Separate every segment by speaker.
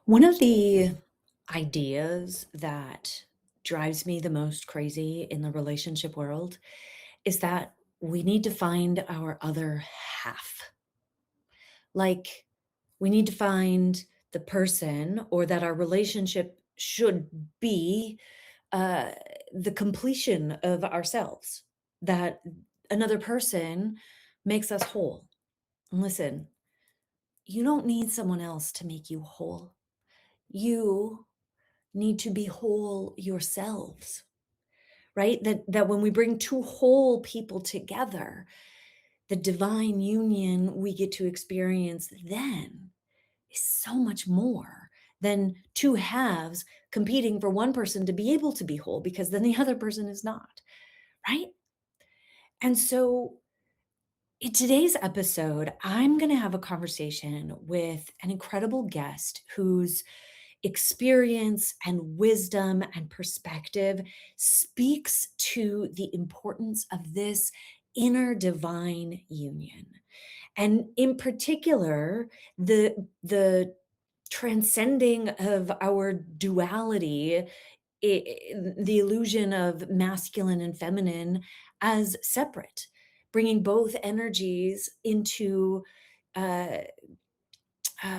Speaker 1: One of the ideas that drives me the most crazy in the relationship world is that we need to find our other half. Like, we need to find the person, or that our relationship should be uh, the completion of ourselves, that another person makes us whole. And listen, you don't need someone else to make you whole. You need to be whole yourselves, right? That when we bring two whole people together, the divine union we get to experience then is so much more than two halves competing for one person to be able to be whole, because then the other person is not, right? And so in today's episode, I'm going to have a conversation with an incredible guest whose experience and wisdom and perspective speaks to the importance of this inner divine union. And in particular, the transcending of our duality, the illusion of masculine and feminine as separate, bringing both energies into uh,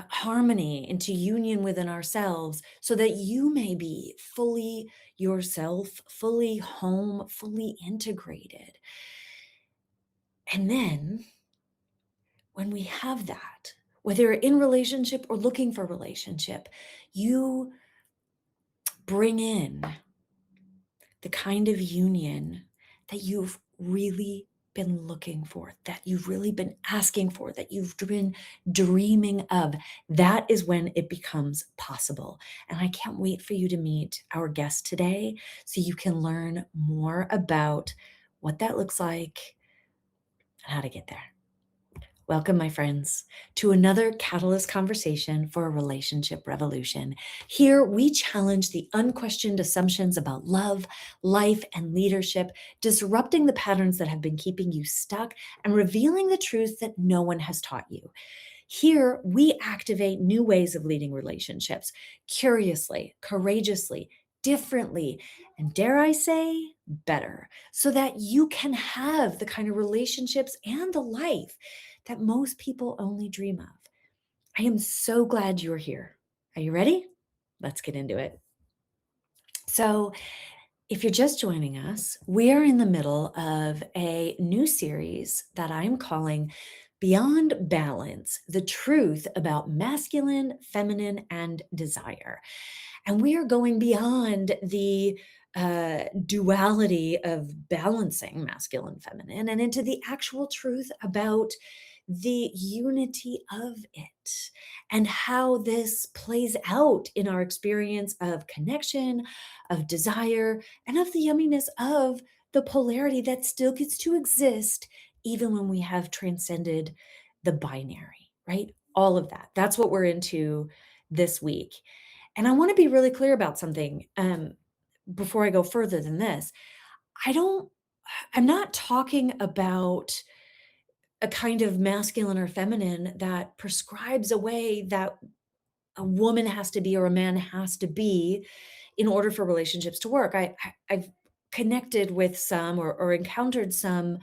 Speaker 1: harmony, into union within ourselves, so that you may be fully yourself, fully home, fully integrated. And then when we have that, whether you're in relationship or looking for relationship, you bring in the kind of union that you've really been looking for, that you've really been asking for, that you've been dreaming of. That is when it becomes possible. And I can't wait for you to meet our guest today so you can learn more about what that looks like and how to get there. Welcome, my friends, to another Catalyst conversation for a relationship revolution. Here, we challenge the unquestioned assumptions about love, life, and leadership, disrupting the patterns that have been keeping you stuck and revealing the truth that no one has taught you. Here, we activate new ways of leading relationships curiously, courageously, differently, and dare I say, better, so that you can have the kind of relationships and the life that most people only dream of. I am so glad you're here. Are you ready? Let's get into it. So, if you're just joining us, we are in the middle of a new series that I'm calling Beyond Balance: The Truth About Masculine, Feminine, and Desire. And we are going beyond the duality of balancing masculine, feminine, and into the actual truth about the unity of it and how this plays out in our experience of connection, of desire, and of the yumminess of the polarity that still gets to exist even when we have transcended the binary, right? All of that. That's what we're into this week. And I want to be really clear about something before I go further than this. I don't, I'm not talking about a kind of masculine or feminine that prescribes a way that a woman has to be or a man has to be in order for relationships to work. I've connected with some, or encountered some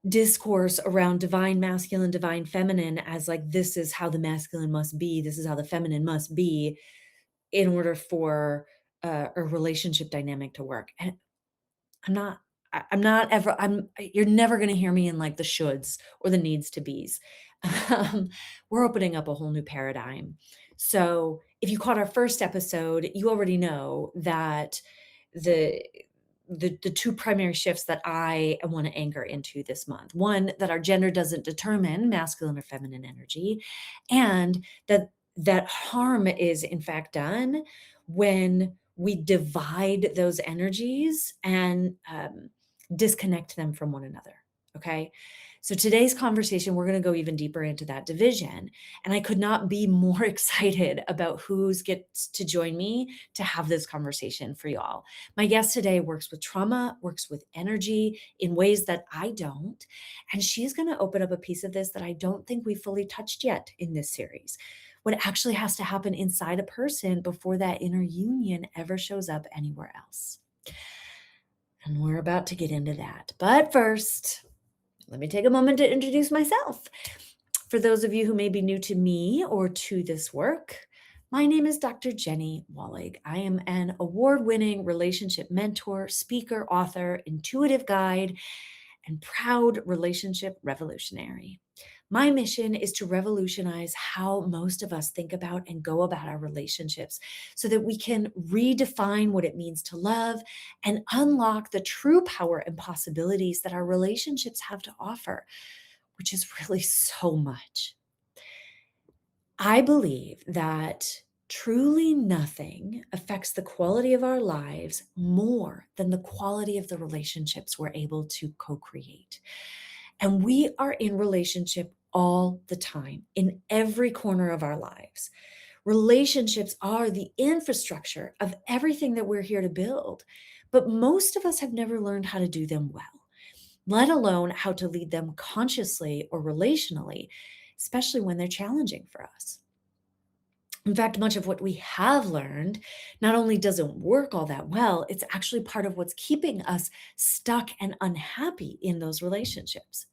Speaker 1: discourse around divine masculine, divine feminine, as like, this is how the masculine must be, this is how the feminine must be in order for a relationship dynamic to work. And I'm not, I'm not ever, you're never going to hear me in like the shoulds or the needs to be's. We're opening up a whole new paradigm. So if you caught our first episode, you already know that the the two primary shifts that I want to anchor into this month. One, that our gender doesn't determine masculine or feminine energy, and that harm is in fact done when we divide those energies and disconnect them from one another. Okay. So today's conversation, we're going to go even deeper into that division. And I could not be more excited about who's gets to join me to have this conversation for y'all. My guest today works with trauma, works with energy in ways that I don't. And she's going to open up a piece of this that I don't think we fully touched yet in this series. what actually has to happen inside a person before that inner union ever shows up anywhere else. And we're about to get into that. But first, let me take a moment to introduce myself. For those of you who may be new to me or to this work, my name is Dr. Jeni Wahlig. I am an award-winning relationship mentor, speaker, author, intuitive guide, and proud relationship revolutionary. My mission is to revolutionize how most of us think about and go about our relationships so that we can redefine what it means to love and unlock the true power and possibilities that our relationships have to offer, which is really so much. I believe that truly nothing affects the quality of our lives more than the quality of the relationships we're able to co-create. And we are in relationship all the time, in every corner of our lives. Relationships are the infrastructure of everything that we're here to build, but most of us have never learned how to do them well, let alone how to lead them consciously or relationally, especially when they're challenging for us. In fact, much of what we have learned not only doesn't work all that well, it's actually part of what's keeping us stuck and unhappy in those relationships.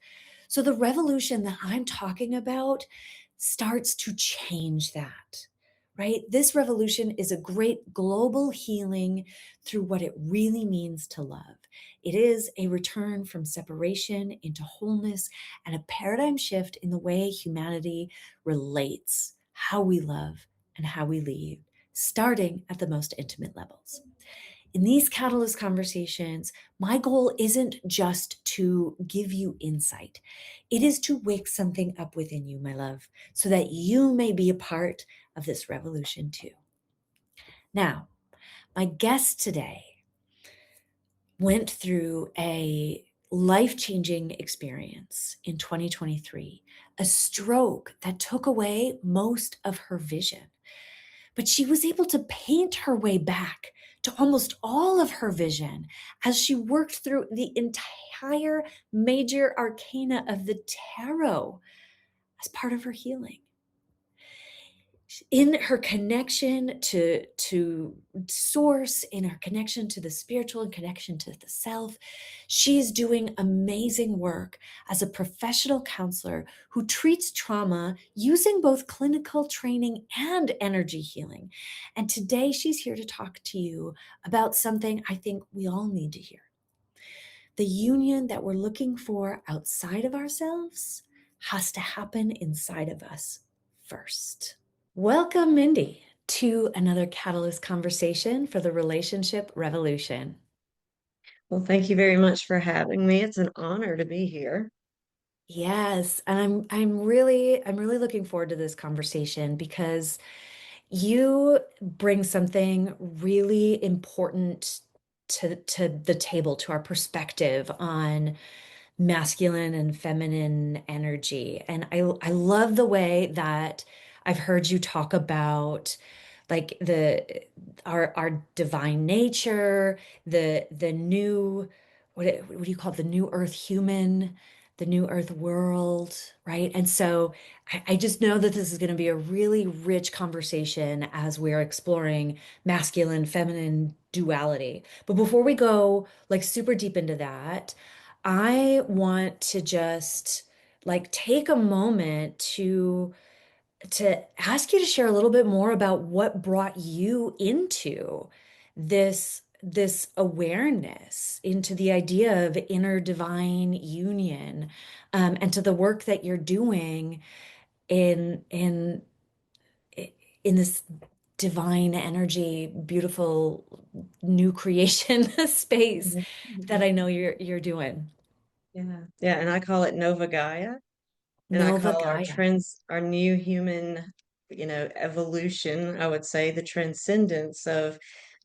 Speaker 1: So the revolution that I'm talking about starts to change that, right? This revolution is a great global healing through what it really means to love. It is a return from separation into wholeness and a paradigm shift in the way humanity relates, how we love, and how we lead, starting at the most intimate levels. In these catalyst conversations, my goal isn't just to give you insight. It is to wake something up within you, my love, so that you may be a part of this revolution too. Now, my guest today went through a life-changing experience in 2023, a stroke that took away most of her vision. But she was able to paint her way back to almost all of her vision as she worked through the entire major arcana of the tarot as part of her healing. In her connection to source, in her connection to the spiritual and connection to the self, she's doing amazing work as a professional counselor who treats trauma using both clinical training and energy healing. And today she's here to talk to you about something I think we all need to hear. The union that we're looking for outside of ourselves has to happen inside of us first. Welcome, Mindy, to another Catalyst conversation for the relationship revolution.
Speaker 2: Well, thank you very much for having me. It's an honor to be here.
Speaker 1: Yes, and I'm really looking forward to this conversation because you bring something really important to the table, to our perspective on masculine and feminine energy. And I love the way that I've heard you talk about like the our divine nature, the new what do you call it? The new earth human, the new earth world, right? And so I just know that this is going to be a really rich conversation as we're exploring masculine, feminine duality. But before we go like super deep into that, I want to just like take a moment to ask you to share a little bit more about what brought you into this awareness, into the idea of inner divine union, and to the work that you're doing in in in this divine energy, beautiful new creation space
Speaker 2: Mhm.
Speaker 1: that
Speaker 2: Mhm.
Speaker 1: I know you're doing.
Speaker 2: Yeah. Yeah. And I call it Nova Gaia. And I
Speaker 1: Nova
Speaker 2: call
Speaker 1: Gaia.
Speaker 2: our new human, evolution, I would say the transcendence of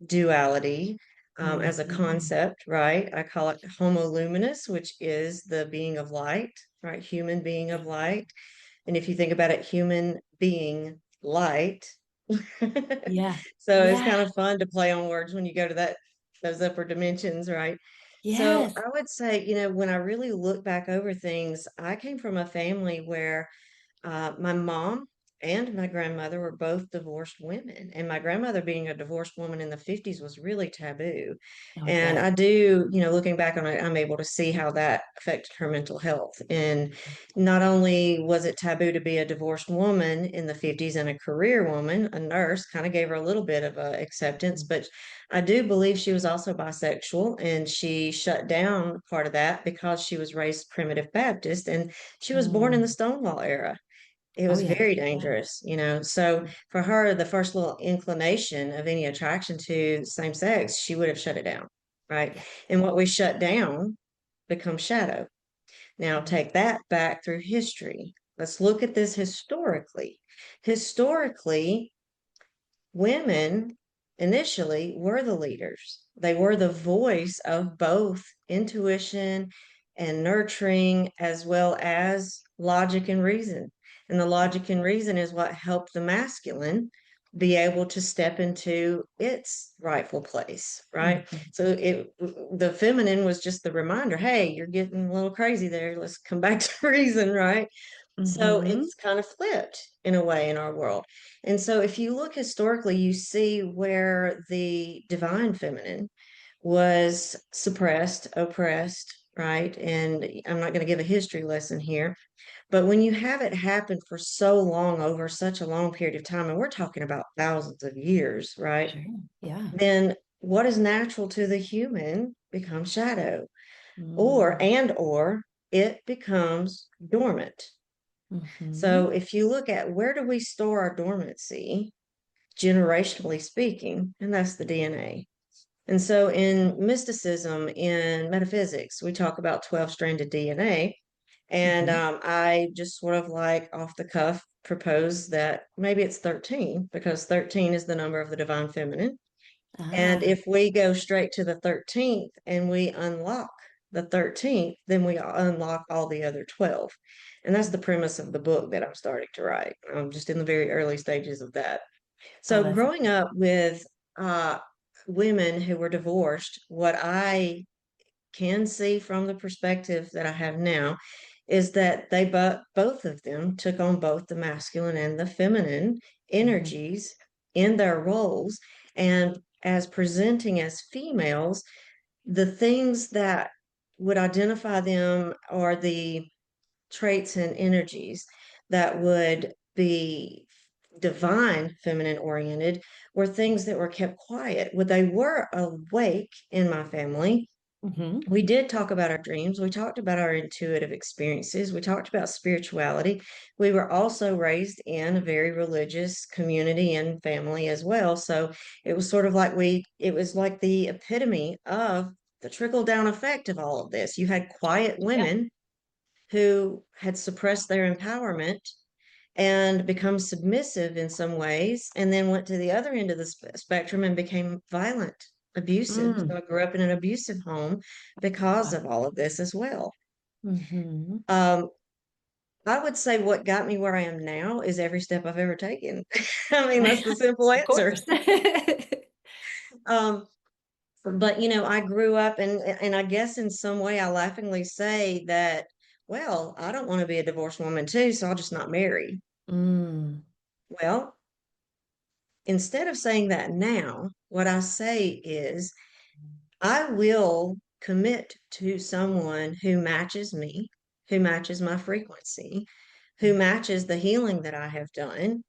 Speaker 2: duality as a
Speaker 1: Mhm.
Speaker 2: concept, right? I call it Homo luminous, which is the being of light, right? Human being of light. And if you think about it, human being light.
Speaker 1: Yeah.
Speaker 2: So it's
Speaker 1: Yeah.
Speaker 2: kind of fun to play on words when you go to those upper dimensions, right? So
Speaker 1: Yes.
Speaker 2: I would say, when I really look back over things, I came from a family where my mom and my grandmother were both divorced women. And my grandmother being a divorced woman in the 50s was really taboo.
Speaker 1: Oh, I
Speaker 2: And
Speaker 1: bet.
Speaker 2: I do, looking back on it, I'm able to see how that affected her mental health. And not only was it taboo to be a divorced woman in the 50s and a career woman, a nurse kind of gave her a little bit of acceptance, but I do believe she was also bisexual, and she shut down part of that because she was raised primitive Baptist and she was born in the
Speaker 1: Mm.
Speaker 2: Stonewall era. It
Speaker 1: Oh,
Speaker 2: was
Speaker 1: yeah.
Speaker 2: very
Speaker 1: Yeah.
Speaker 2: dangerous. So for her, the first little inclination of any attraction to same sex, she would have shut it down, right?
Speaker 1: Yeah.
Speaker 2: And what we shut down becomes shadow. Now
Speaker 1: Mm.
Speaker 2: take that back through history. Let's look at this historically. Historically, women initially were the leaders. They were the voice of both intuition and nurturing, as well as logic and reason. And the
Speaker 1: Yeah.
Speaker 2: logic and reason is what helped the masculine be able to step into its rightful place, right?
Speaker 1: Mhm.
Speaker 2: So the feminine was just the reminder, hey, you're getting a little crazy there. Let's come back to reason, right? So
Speaker 1: Mhm.
Speaker 2: it's kind of flipped in a way in our world. And so if you look historically, you see where the divine feminine was suppressed, oppressed, right? And I'm not going to give a history lesson here, but when you have it happen for so long, over such a long period of time, and we're talking about thousands of years, right?
Speaker 1: Sure. Yeah.
Speaker 2: Then what is natural to the human becomes shadow,
Speaker 1: Mm.
Speaker 2: or it becomes dormant.
Speaker 1: Mhm.
Speaker 2: So if you look at where do we store our dormancy, generationally speaking, and that's the DNA. And so in mysticism, in metaphysics, we talk about 12-stranded DNA. And
Speaker 1: Mhm.
Speaker 2: I just sort of like off the cuff propose that maybe it's 13 because 13 is the number of the divine feminine. And
Speaker 1: Ah.
Speaker 2: if we go straight to the 13th and we unlock the 13th, then we unlock all the other 12. And that's the premise of the book that I'm starting to write. I'm just in the very early stages of that.
Speaker 1: Oh,
Speaker 2: So,
Speaker 1: that's
Speaker 2: growing up with uh, women who were divorced, what I can see from the perspective that I have now is that they both of them took on both the masculine and the feminine
Speaker 1: mhm.
Speaker 2: energies in their roles, and as presenting as females, the things that would identify them are the traits and energies that would be divine feminine oriented were things that were kept quiet. When they were awake in my family,
Speaker 1: Mhm.
Speaker 2: we did talk about our dreams. We talked about our intuitive experiences. We talked about spirituality. We were also raised in a very religious community and family as well. So it was sort of like it was like the epitome of the trickle down effect of all of this. You had quiet
Speaker 1: Yeah.
Speaker 2: women who had suppressed their empowerment and become submissive in some ways, and then went to the other end of the spectrum and became violent, abusive.
Speaker 1: Mm.
Speaker 2: So I grew up in an abusive home because
Speaker 1: Wow.
Speaker 2: of all of this as well.
Speaker 1: Mhm.
Speaker 2: Um, I would say what got me where I am now is every step I've ever taken. I mean, that's the simple
Speaker 1: Of
Speaker 2: answer.
Speaker 1: course.
Speaker 2: Um, but I grew up, and I guess in some way I laughingly say that, well, I don't want to be a divorced woman too, so I'll just not marry.
Speaker 1: Mm.
Speaker 2: Well, instead of saying that now, what I say is, I will commit to someone who matches me, who matches my frequency, who matches the healing that I have done.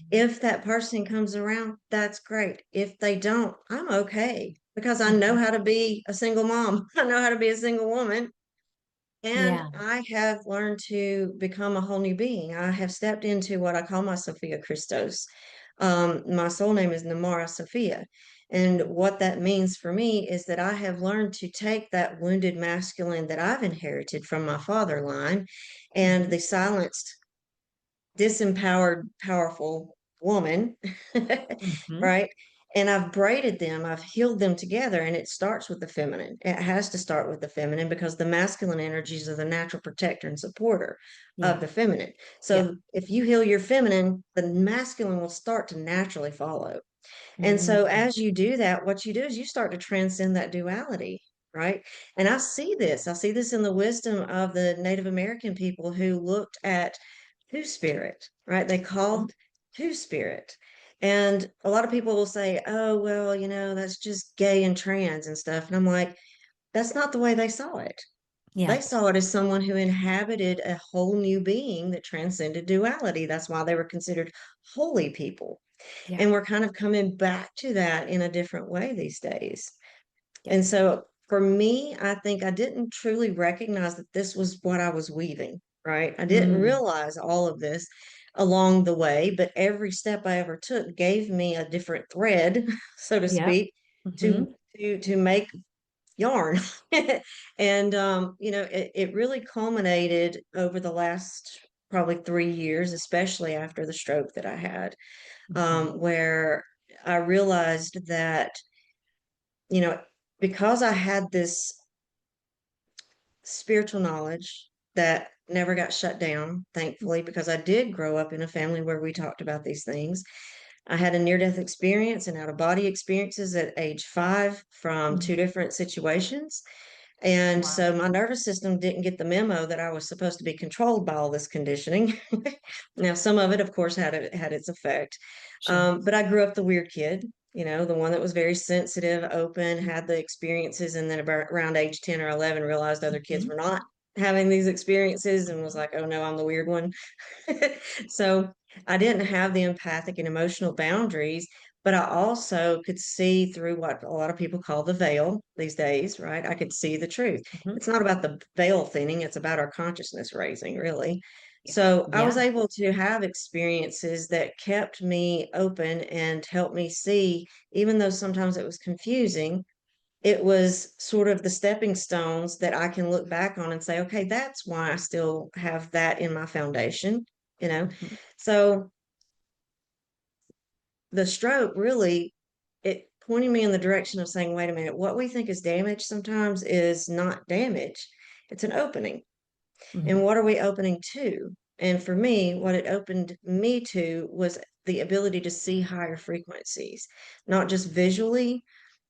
Speaker 2: If that person comes around, that's great. If they don't, I'm okay because I know
Speaker 1: Mhm.
Speaker 2: how to be a single mom. I know how to be a single woman. And
Speaker 1: Yeah.
Speaker 2: I have learned to become a whole new being. I have stepped into what I call my Sophia Christos. My soul name is Namara Sophia. And what that means for me is that I have learned to take that wounded masculine that I've inherited from my father line and
Speaker 1: Mhm.
Speaker 2: the silenced, disempowered, powerful woman,
Speaker 1: Mhm.
Speaker 2: right? And I've braided them, I've healed them together, and it starts with the feminine. It has to start with the feminine because the masculine energies are the natural protector and supporter of
Speaker 1: Yeah.
Speaker 2: the feminine.
Speaker 1: Yeah.
Speaker 2: So if you heal your feminine, the masculine will start to naturally follow. And so
Speaker 1: Mm.
Speaker 2: as you do that, what you do is you start to transcend that duality, right? And I see this in the wisdom of the Native American people who looked at two spirit, right? They
Speaker 1: Mhm.
Speaker 2: called two spirit. And a lot of people will say, oh, well, that's just gay and trans and stuff. And I'm like, that's not the way they saw it.
Speaker 1: Yeah.
Speaker 2: They saw it as someone who inhabited a whole new being that transcended duality. That's why they were considered holy people.
Speaker 1: Yeah.
Speaker 2: And we're kind of coming back to that in a different way these days.
Speaker 1: Yeah.
Speaker 2: And so for me, I think I didn't truly recognize that this was what I was weaving, right? I didn't
Speaker 1: Mm.
Speaker 2: realize all of this along the way, but every step I ever took gave me a different thread, so to
Speaker 1: Yeah.
Speaker 2: speak, to
Speaker 1: Hmm.
Speaker 2: make yarn. And it really culminated over the last probably 3 years, especially after the stroke that I had,
Speaker 1: Hmm.
Speaker 2: where I realized that, you know, because I had this spiritual knowledge that never got shut down, thankfully, because I did grow up in a family where we talked about these things. I had a near death experience and out of body experiences at age 5 from two
Speaker 1: Hmm.
Speaker 2: different situations. And
Speaker 1: Wow.
Speaker 2: so my nervous system didn't get the memo that I was supposed to be controlled by all this conditioning. Now, some of it, of course, had its effect.
Speaker 1: Sure.
Speaker 2: But I grew up the weird kid, the one that was very sensitive, open, had the experiences, and then about around age 10 or 11, realized other kids
Speaker 1: Hmm.
Speaker 2: were not having these experiences and was like, oh no, I'm the weird one. So I didn't have the empathic and emotional boundaries, but I also could see through what a lot of people call the veil these days, right? I could see the truth.
Speaker 1: Hmm.
Speaker 2: It's not about the veil thinning, it's about our consciousness raising, really.
Speaker 1: Yeah.
Speaker 2: So I was
Speaker 1: Yeah.
Speaker 2: able to have experiences that kept me open and helped me see, even though sometimes it was confusing, it was sort of the stepping stones that I can look back on and say, okay, that's why I still have that in my foundation, you know?
Speaker 1: Hmm.
Speaker 2: So the stroke really, it pointing me in the direction of saying, wait a minute, what we think is damage sometimes is not damage. It's an opening. And
Speaker 1: Hmm.
Speaker 2: what are we opening to? And for me, what it opened me to was the ability to see higher frequencies, not just visually,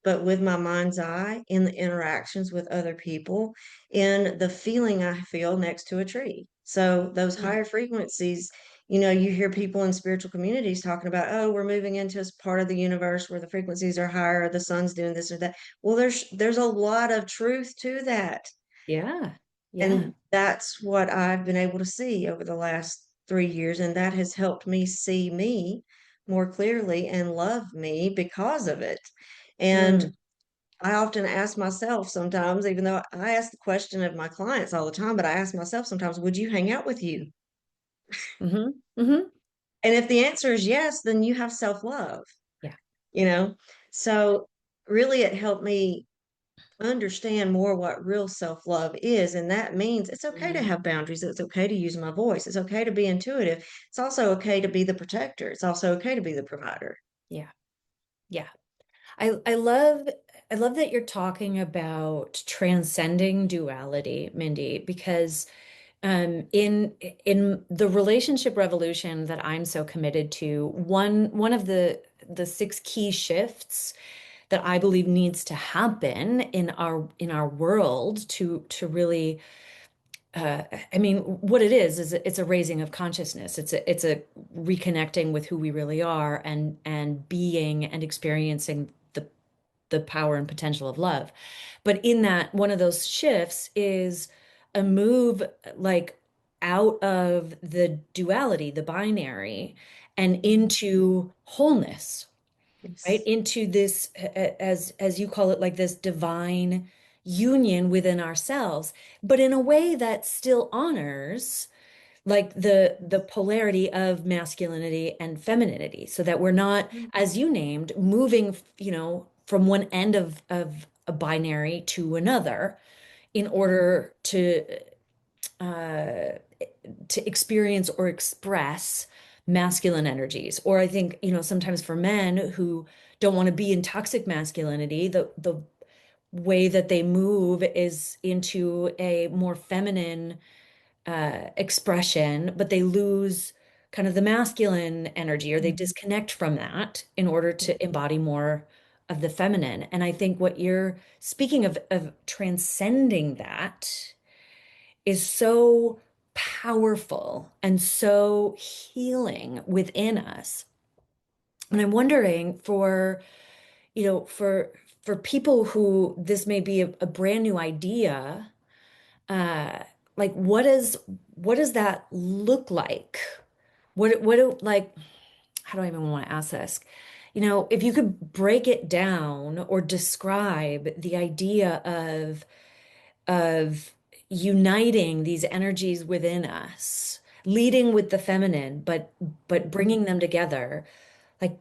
Speaker 2: but with my mind's eye in the interactions with other people, in the feeling I feel next to a tree. So those higher frequencies, you hear people in spiritual communities talking about, oh, we're moving into a part of the universe where the frequencies are higher, the sun's doing this or that. Well, there's a lot of truth to that.
Speaker 1: Yeah. Yeah.
Speaker 2: And that's what I've been able to see over the last 3 years. And that has helped me see me more clearly and love me because of it. And
Speaker 1: Mm.
Speaker 2: I often ask myself sometimes, even though I ask the question of my clients all the time, but I ask myself sometimes, would you hang out with you?
Speaker 1: Hmm. Hmm.
Speaker 2: And if the answer is yes, then you have self love,
Speaker 1: Yeah.
Speaker 2: you know? So really, it helped me understand more what real self love is. And that means it's okay to
Speaker 1: Mm.
Speaker 2: have boundaries. It's okay to use my voice. It's okay to be intuitive. It's also okay to be the protector. It's also okay to be the provider.
Speaker 1: Yeah. Yeah. I love that you're talking about transcending duality, Mindy, because in the relationship revolution that I'm so committed to, one of the six key shifts that I believe needs to happen in our world to really I mean, what it is it's a raising of consciousness. It's a reconnecting with who we really are and being and experiencing the power and potential of love. But in that, one of those shifts is a move like out of the duality, the binary, and into wholeness, right?
Speaker 2: Yes.
Speaker 1: Into this, as you call it, like this divine union within ourselves, but in a way that still honors like the polarity of masculinity and femininity, so that we're not, as you named, moving, from one end of a binary to another in order uh, to experience or express masculine energies. Or I think, sometimes for men who don't want to be in toxic masculinity, the way that they move is into a more feminine expression, but they lose kind of the masculine energy, or they disconnect from that in order to embody more of the feminine. And I think what you're speaking of transcending that is so powerful and so healing within us. And I'm wondering for, for people who this may be a brand new idea, uh, like what does that look like? Like, how do I even want to ask this? If you could break it down or describe the idea of uniting these energies within us, leading with the feminine, but bringing them together. Like,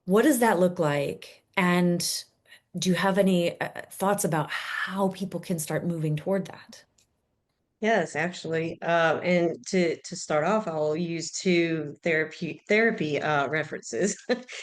Speaker 1: what does that look like? And do you have any thoughts about how people can start moving toward that?
Speaker 2: Yes, actually. And to start off, I'll use two therapy references,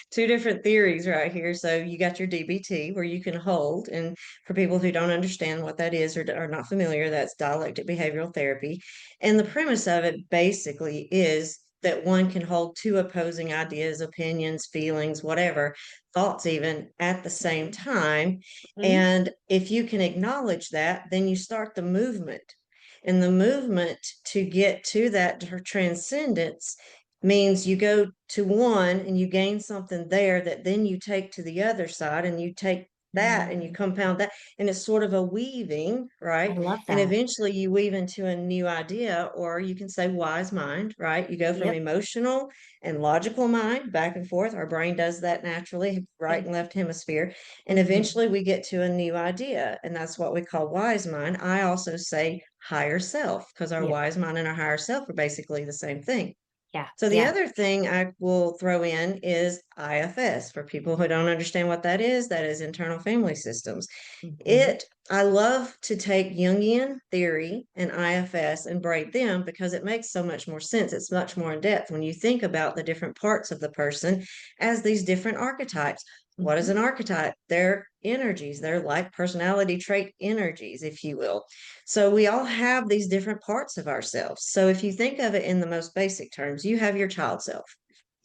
Speaker 2: two different theories right here. So you got your DBT where you can hold, and for people who don't understand what that is or are not familiar, that's dialectic behavioral therapy. And the premise of it basically is that one can hold two opposing ideas, opinions, feelings, whatever, thoughts even at the same time.
Speaker 1: Mhm.
Speaker 2: And if you can acknowledge that, then you start the movement, and the movement to get to that transcendence means you go to one and you gain something there that then you take to the other side, and you take that and you
Speaker 1: Mm,
Speaker 2: compound that, and it's sort of a weaving,
Speaker 1: I
Speaker 2: right?
Speaker 1: love
Speaker 2: And
Speaker 1: that.
Speaker 2: eventually you weave into a new idea, or you can say wise mind, right? You go from
Speaker 1: Yep.
Speaker 2: emotional and logical mind back and forth. Our brain does that naturally, right
Speaker 1: Yep.
Speaker 2: and left hemisphere. And
Speaker 1: Hmm.
Speaker 2: eventually we get to a new idea, and that's what we call wise mind. I also say higher self, because our
Speaker 1: Yeah.
Speaker 2: wise mind and our higher self are basically the same thing.
Speaker 1: Yeah.
Speaker 2: So the
Speaker 1: Yeah.
Speaker 2: other thing I will throw in is IFS. For people who don't understand what that is internal family systems.
Speaker 1: Hmm.
Speaker 2: I love to take Jungian theory and IFS and braid them because it makes so much more sense. It's much more in depth when you think about the different parts of the person as these different archetypes. What is
Speaker 1: Hmm.
Speaker 2: an archetype? They're energies. They're like personality trait energies, if you will. So we all have these different parts of ourselves. So if you think of it in the most basic terms, you have your child self.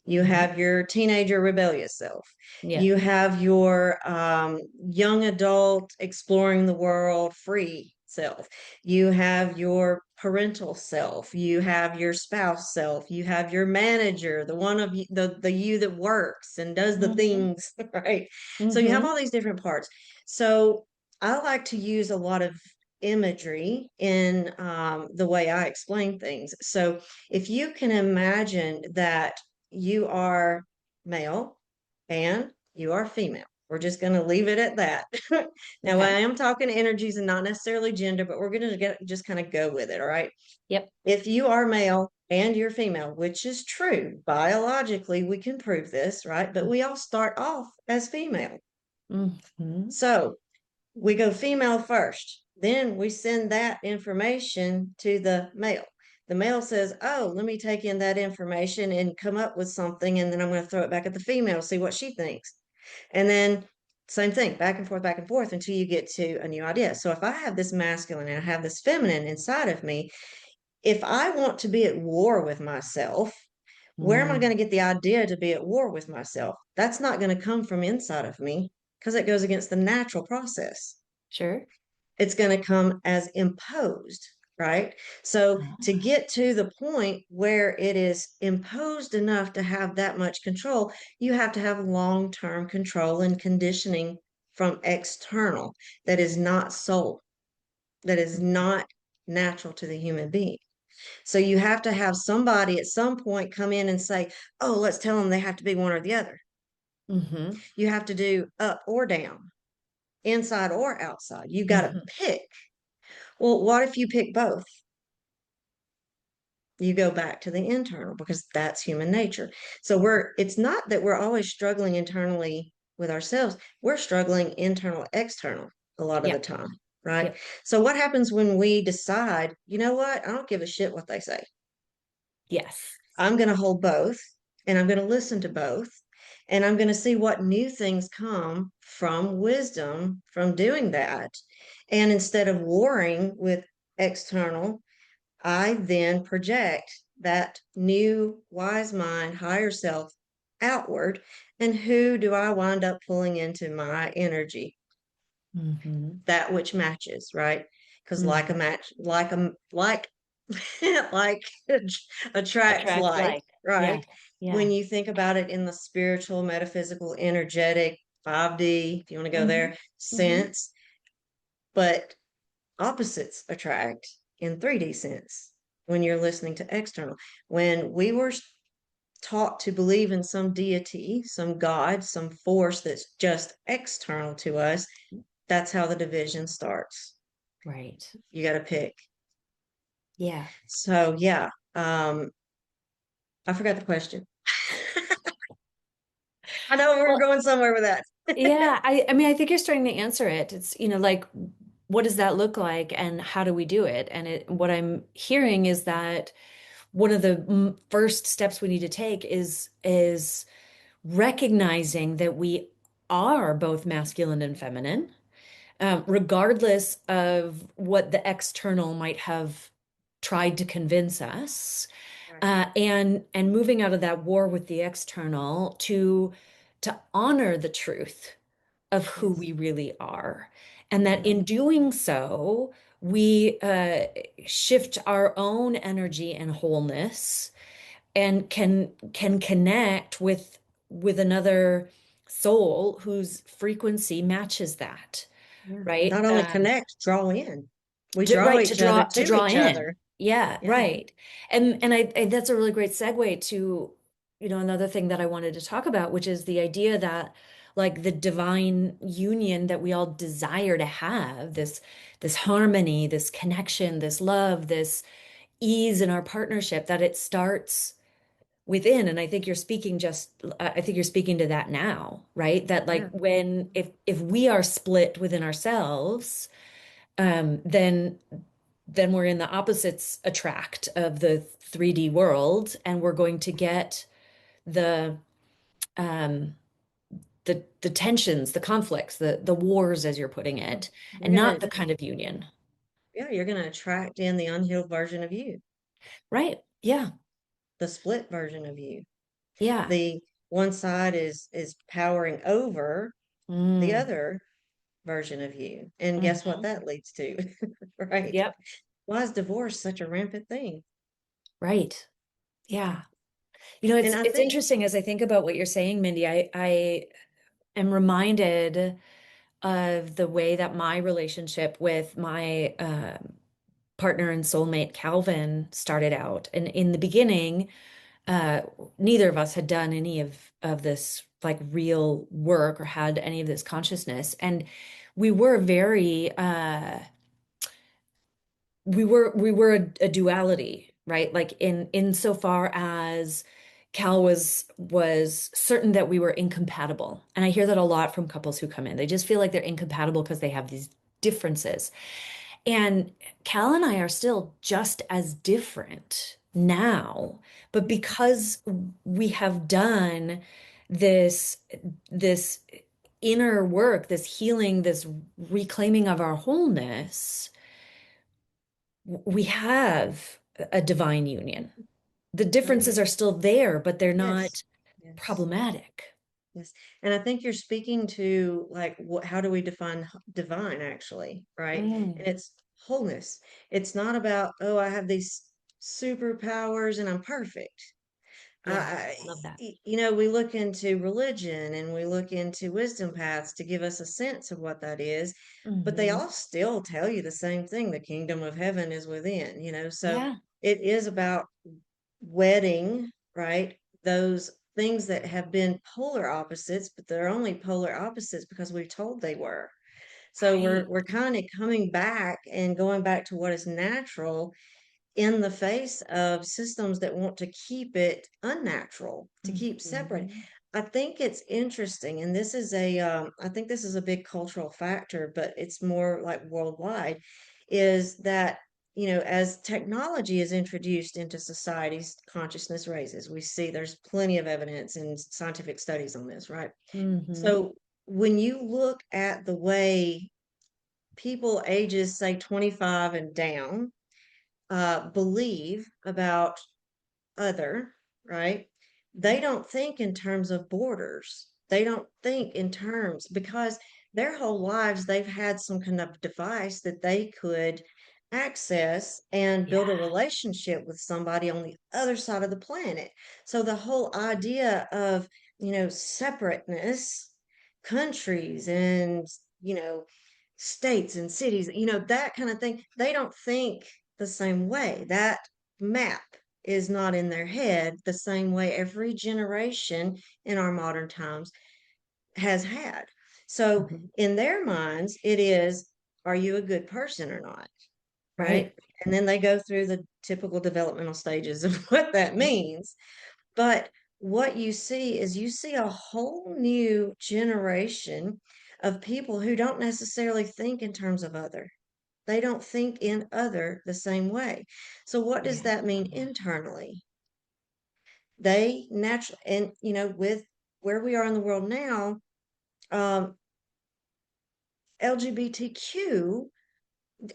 Speaker 2: You
Speaker 1: Hmm.
Speaker 2: have your teenager rebellious self.
Speaker 1: Yeah.
Speaker 2: You have your young adult exploring the world free self. You have your parental self. You have your spouse self. You have your manager, the one of you, the you that works and does the
Speaker 1: Hmm.
Speaker 2: things, right? So you have
Speaker 1: Hmm.
Speaker 2: all these different parts. So I like to use a lot of imagery in the way I explain things. So if you can imagine that you are male and you are female. We're just going to leave it at that. Now, I
Speaker 1: Okay.
Speaker 2: am talking energies and not necessarily gender, but we're going to just kind of go with it. All right.
Speaker 1: Yep.
Speaker 2: If you are male and you're female, which is true, biologically, we can prove this, right? But we all start off as female.
Speaker 1: Hmm.
Speaker 2: So we go female first. Then we send that information to the male. The male says, oh, let me take in that information and come up with something. And then I'm going to throw it back at the female, see what she thinks. And then same thing, back and forth until you get to a new idea. So if I have this masculine and I have this feminine inside of me, if I want to be at war with myself, where am I going
Speaker 1: Mm.
Speaker 2: to get the idea to be at war with myself? That's not going to come from inside of me because it goes against the natural process.
Speaker 1: Sure.
Speaker 2: It's going to come as imposed, right? So to
Speaker 1: Ah.
Speaker 2: get to the point where it is imposed enough to have that much control, you have to have long-term control and conditioning from external that is not soul, that is not natural to the human being. So you have to have somebody at some point come in and say, oh, let's tell them they have to be one or the other.
Speaker 1: Hmm.
Speaker 2: You have to do up or down, inside or outside. You got to
Speaker 1: Hmm.
Speaker 2: pick. Well, what if you pick both? You go back to the internal because that's human nature. So it's not that we're always struggling internally with ourselves. We're struggling internal, external a lot of the
Speaker 1: Yep.
Speaker 2: time, right?
Speaker 1: Yep.
Speaker 2: So what happens when we decide, you know what? I don't give a shit what they say.
Speaker 1: Yes.
Speaker 2: I'm going to hold both, and I'm going to listen to both, and I'm going to see what new things come from wisdom from doing that. And instead of warring with external, I then project that new wise mind, higher self outward. And who do I wind up pulling into my energy?
Speaker 1: Hmm.
Speaker 2: That which matches, right? Because like a
Speaker 1: Hmm.
Speaker 2: match, like like attracts
Speaker 1: Attract
Speaker 2: like,
Speaker 1: like. Yeah.
Speaker 2: right?
Speaker 1: Yeah.
Speaker 2: When you think about it in the spiritual, metaphysical, energetic, 5D, if you want to go
Speaker 1: Mhm.
Speaker 2: there,
Speaker 1: Mhm.
Speaker 2: sense, but opposites attract in 3D sense when you're listening to external. When we were taught to believe in some deity, some God, some force that's just external to us, that's how the division starts.
Speaker 1: Right.
Speaker 2: You got to pick.
Speaker 1: Yeah.
Speaker 2: So, yeah, I forgot the question. I know we were
Speaker 1: Well,
Speaker 2: going somewhere with that.
Speaker 1: yeah, I mean, I think you're starting to answer it. It's, like, what does that look like and how do we do it? And what I'm hearing is that one of the first steps we need to take is recognizing that we are both masculine and feminine, regardless of what the external might have tried to convince us,
Speaker 2: Right.
Speaker 1: and moving out of that war with the external to honor the truth of who
Speaker 2: Yes.
Speaker 1: we really are. And that
Speaker 2: Right.
Speaker 1: in doing so, we shift our own energy and wholeness and can connect with another soul whose frequency matches that,
Speaker 2: Yeah.
Speaker 1: right?
Speaker 2: Not only connect, draw in. We draw
Speaker 1: Right, to
Speaker 2: each other
Speaker 1: draw to
Speaker 2: to
Speaker 1: draw
Speaker 2: each
Speaker 1: in.
Speaker 2: other.
Speaker 1: Yeah,
Speaker 2: Yeah.
Speaker 1: right. And I that's a really great segue to, another thing that I wanted to talk about, which is the idea that, like, the divine union that we all desire to have, this harmony, this connection, this love, this ease in our partnership, that it starts within. And I think you're speaking to that now, right? That, like,
Speaker 2: Yeah.
Speaker 1: when if we are split within ourselves, then we're in the opposites attract of the 3D world, and we're going to get the um the tensions, the conflicts, the wars, as you're putting
Speaker 2: Yeah.
Speaker 1: it,
Speaker 2: You're
Speaker 1: and
Speaker 2: gonna
Speaker 1: not the kind of union.
Speaker 2: yeah, you're gonna attract in the unhealed version of you,
Speaker 1: Right. Yeah.
Speaker 2: the split version of you.
Speaker 1: Yeah.
Speaker 2: The one side is powering over the
Speaker 1: Mm.
Speaker 2: other version of you. And guess what
Speaker 1: Hmm.
Speaker 2: that leads to? Right?
Speaker 1: Yep.
Speaker 2: Why is divorce such a rampant thing?
Speaker 1: Right. Yeah.
Speaker 2: And I
Speaker 1: It's
Speaker 2: think,
Speaker 1: interesting as I think about what you're saying, Mindy. I am reminded of the way that my relationship with my partner and soulmate Calvin started out. And in the beginning, uh, neither of us had done any of this, like, real work, or had any of this consciousness. And we were very we were a duality, right? Like, in insofar as Cal was certain that we were incompatible. And I hear that a lot from couples who come in. They just feel like they're incompatible because they have these differences. And Cal and I are still just as different now, but because we have done this this inner work, this healing, this reclaiming of our wholeness, we have a divine union. The
Speaker 2: oh yeah,
Speaker 1: differences are still there, but they're
Speaker 2: yes,
Speaker 1: not
Speaker 2: yes,
Speaker 1: problematic.
Speaker 2: yes. And I think you're speaking to like how do we define divine actually, right? And
Speaker 1: Mm,
Speaker 2: it's wholeness. It's not about, oh, I have these superpowers and I'm perfect.
Speaker 1: yeah, love that.
Speaker 2: We look into religion and we look into wisdom paths to give us a sense of what that is, but they
Speaker 1: Hmm.
Speaker 2: all still tell you the same thing. The kingdom of heaven is within. So
Speaker 1: Yeah.
Speaker 2: it is about wedding, right? Those things that have been polar opposites, but they're only polar opposites because we're told they were. So we're
Speaker 1: Right.
Speaker 2: we're kind of coming back and going back to what is natural in the face of systems that want to keep it unnatural, to keep separate.
Speaker 1: Hmm.
Speaker 2: I think it's interesting, and I think this is a big cultural factor, but it's more like worldwide, is that, as technology is introduced into society's consciousness raises, we see there's plenty of evidence and scientific studies on this, right?
Speaker 1: Hmm.
Speaker 2: So when you look at the way people ages, say 25 and down, believe about other, right? They don't think in terms of borders. They don't think in terms because their whole lives they've had some kind of device that they could access and build a
Speaker 1: Yeah.
Speaker 2: relationship with somebody on the other side of the planet. So the whole idea of, separateness, countries and, you know, states and cities, that kind of thing, they don't think the same way. That map is not in their head the same way every generation in our modern times has had. So
Speaker 1: Mhm.
Speaker 2: in their minds, it is, are you a good person or not? Right?
Speaker 1: Right.
Speaker 2: And then they go through the typical developmental stages of what that means. But what you see is you see a whole new generation of people who don't necessarily think in terms of other. They don't think in other the same way. So what does
Speaker 1: Yeah.
Speaker 2: that mean internally? They naturally, and with where we are in the world now, um, LGBTQ,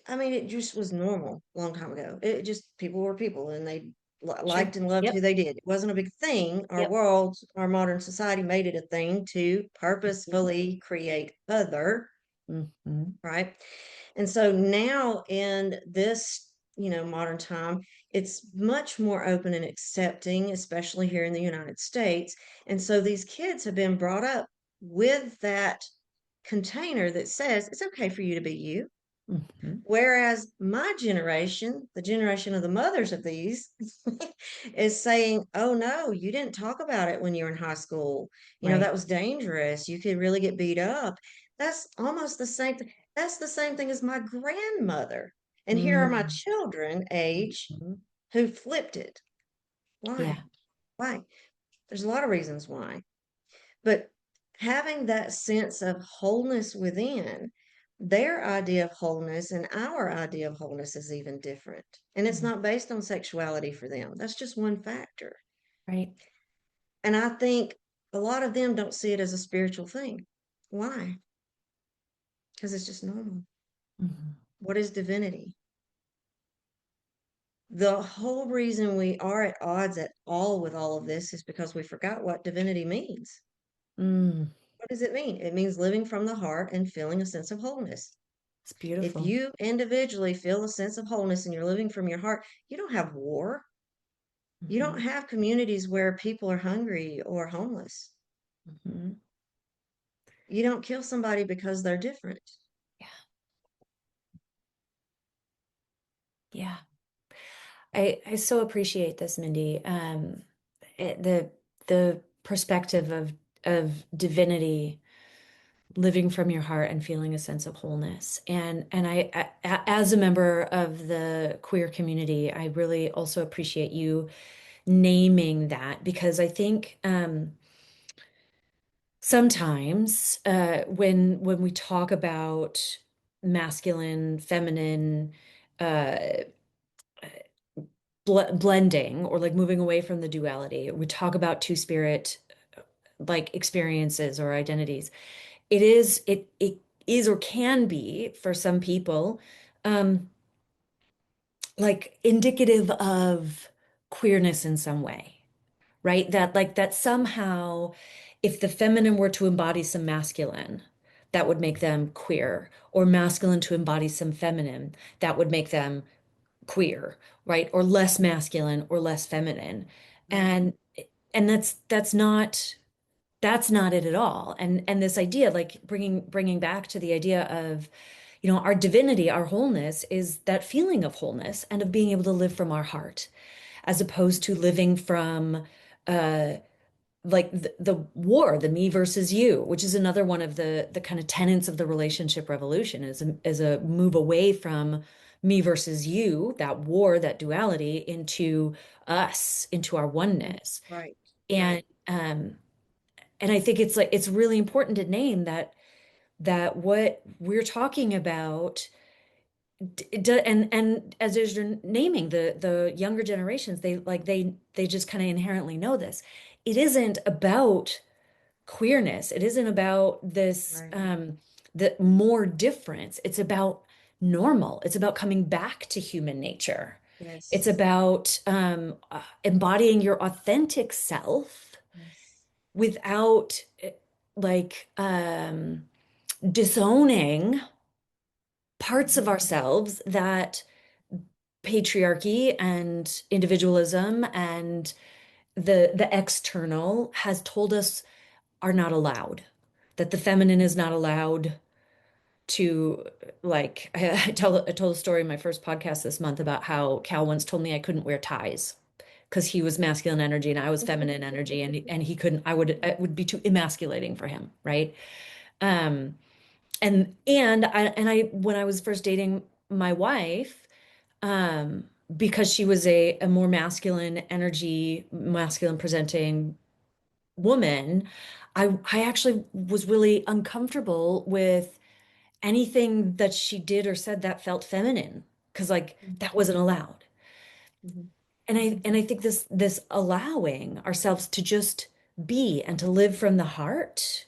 Speaker 2: I mean, it just was normal a long time ago. It just, people were people and they
Speaker 1: Sure.
Speaker 2: liked and loved who
Speaker 1: Yep.
Speaker 2: they did. It wasn't a big thing. Our
Speaker 1: Yep.
Speaker 2: world, our modern society made it a thing to
Speaker 1: Mhm.
Speaker 2: purposefully create other,
Speaker 1: Mhm.
Speaker 2: right? And so now in this, modern time, it's much more open and accepting, especially here in the United States. And so these kids have been brought up with that container that says it's okay for you to be you.
Speaker 1: Mhm.
Speaker 2: Whereas my generation, the generation of the mothers of these, is saying, oh no, you didn't talk about it when you were in high school. That
Speaker 1: Right.
Speaker 2: was dangerous. You could really get beat up. That's almost the same thing. That's the same thing as my grandmother. And here are my
Speaker 1: Mm.
Speaker 2: children age
Speaker 1: Mhm.
Speaker 2: who flipped it.
Speaker 1: Yeah.
Speaker 2: Why? Why? There's a lot of reasons why. But having that sense of wholeness within, their idea of wholeness and our idea of wholeness is even different. And it's
Speaker 1: Mm.
Speaker 2: not based on sexuality for them. That's just one factor.
Speaker 1: Right.
Speaker 2: And I think a lot of them don't see it as a spiritual thing. Why? Because it's just normal.
Speaker 1: Mhm.
Speaker 2: What is divinity? The whole reason we are at odds at all with all of this is because we forgot what divinity means.
Speaker 1: Mm.
Speaker 2: What does it mean? It means living from the heart and feeling a sense of wholeness.
Speaker 1: It's
Speaker 2: If
Speaker 1: beautiful.
Speaker 2: you individually feel a sense of wholeness and you're living from your heart, you don't have war. You don't
Speaker 1: Mhm.
Speaker 2: have communities where people are hungry or homeless.
Speaker 1: Mhm.
Speaker 2: You don't kill somebody because they're different.
Speaker 1: Yeah. Yeah. I so appreciate this, Mindy. The perspective of divinity living from your heart and feeling a sense of wholeness. And as a member of the queer community, I really also appreciate you naming that because I think sometimes when we talk about masculine, feminine, uh, blending or like moving away from the duality, we talk about two spirit like experiences or identities. It is or can be for some people um like indicative of queerness in some way, right? That like that somehow if the feminine were to embody some masculine, that would make them queer, or masculine to embody some feminine, that would make them queer, right? Or less masculine or less feminine.
Speaker 2: Right.
Speaker 1: And that's not it at all. And this idea, like bringing back to the idea of, our divinity, our wholeness is that feeling of wholeness and of being able to live from our heart, as opposed to living from uh like the war, the me versus you, which is another one of the kind of tenets of the relationship revolution, is a move away from me versus you, that war, that duality, into us, into our
Speaker 2: Mhm.
Speaker 1: oneness.
Speaker 2: Right.
Speaker 1: And
Speaker 2: Right.
Speaker 1: I think it's like it's really important to name that what we're talking about and as you're naming the younger generations, they just kind of inherently know this. It isn't about queerness. It isn't about this
Speaker 2: Right.
Speaker 1: the more difference. It's about normal. It's about coming back to human nature. It's
Speaker 2: Yes.
Speaker 1: about embodying your authentic self
Speaker 2: Yes.
Speaker 1: without like disowning parts of
Speaker 2: Mhm.
Speaker 1: ourselves that patriarchy and individualism and the external has told us are not allowed, that the feminine is not allowed to, like, I told a story in my first podcast this month about how Cal once told me I couldn't wear ties because he was masculine energy and I was feminine energy, and he couldn't, it would be too emasculating for him, right? Um and I when I was first dating my wife, because she was a more masculine energy, masculine presenting woman, I actually was really uncomfortable with anything that she did or said that felt feminine, because like that wasn't allowed.
Speaker 2: Mhm.
Speaker 1: And I think this allowing ourselves to just be and to live from the heart,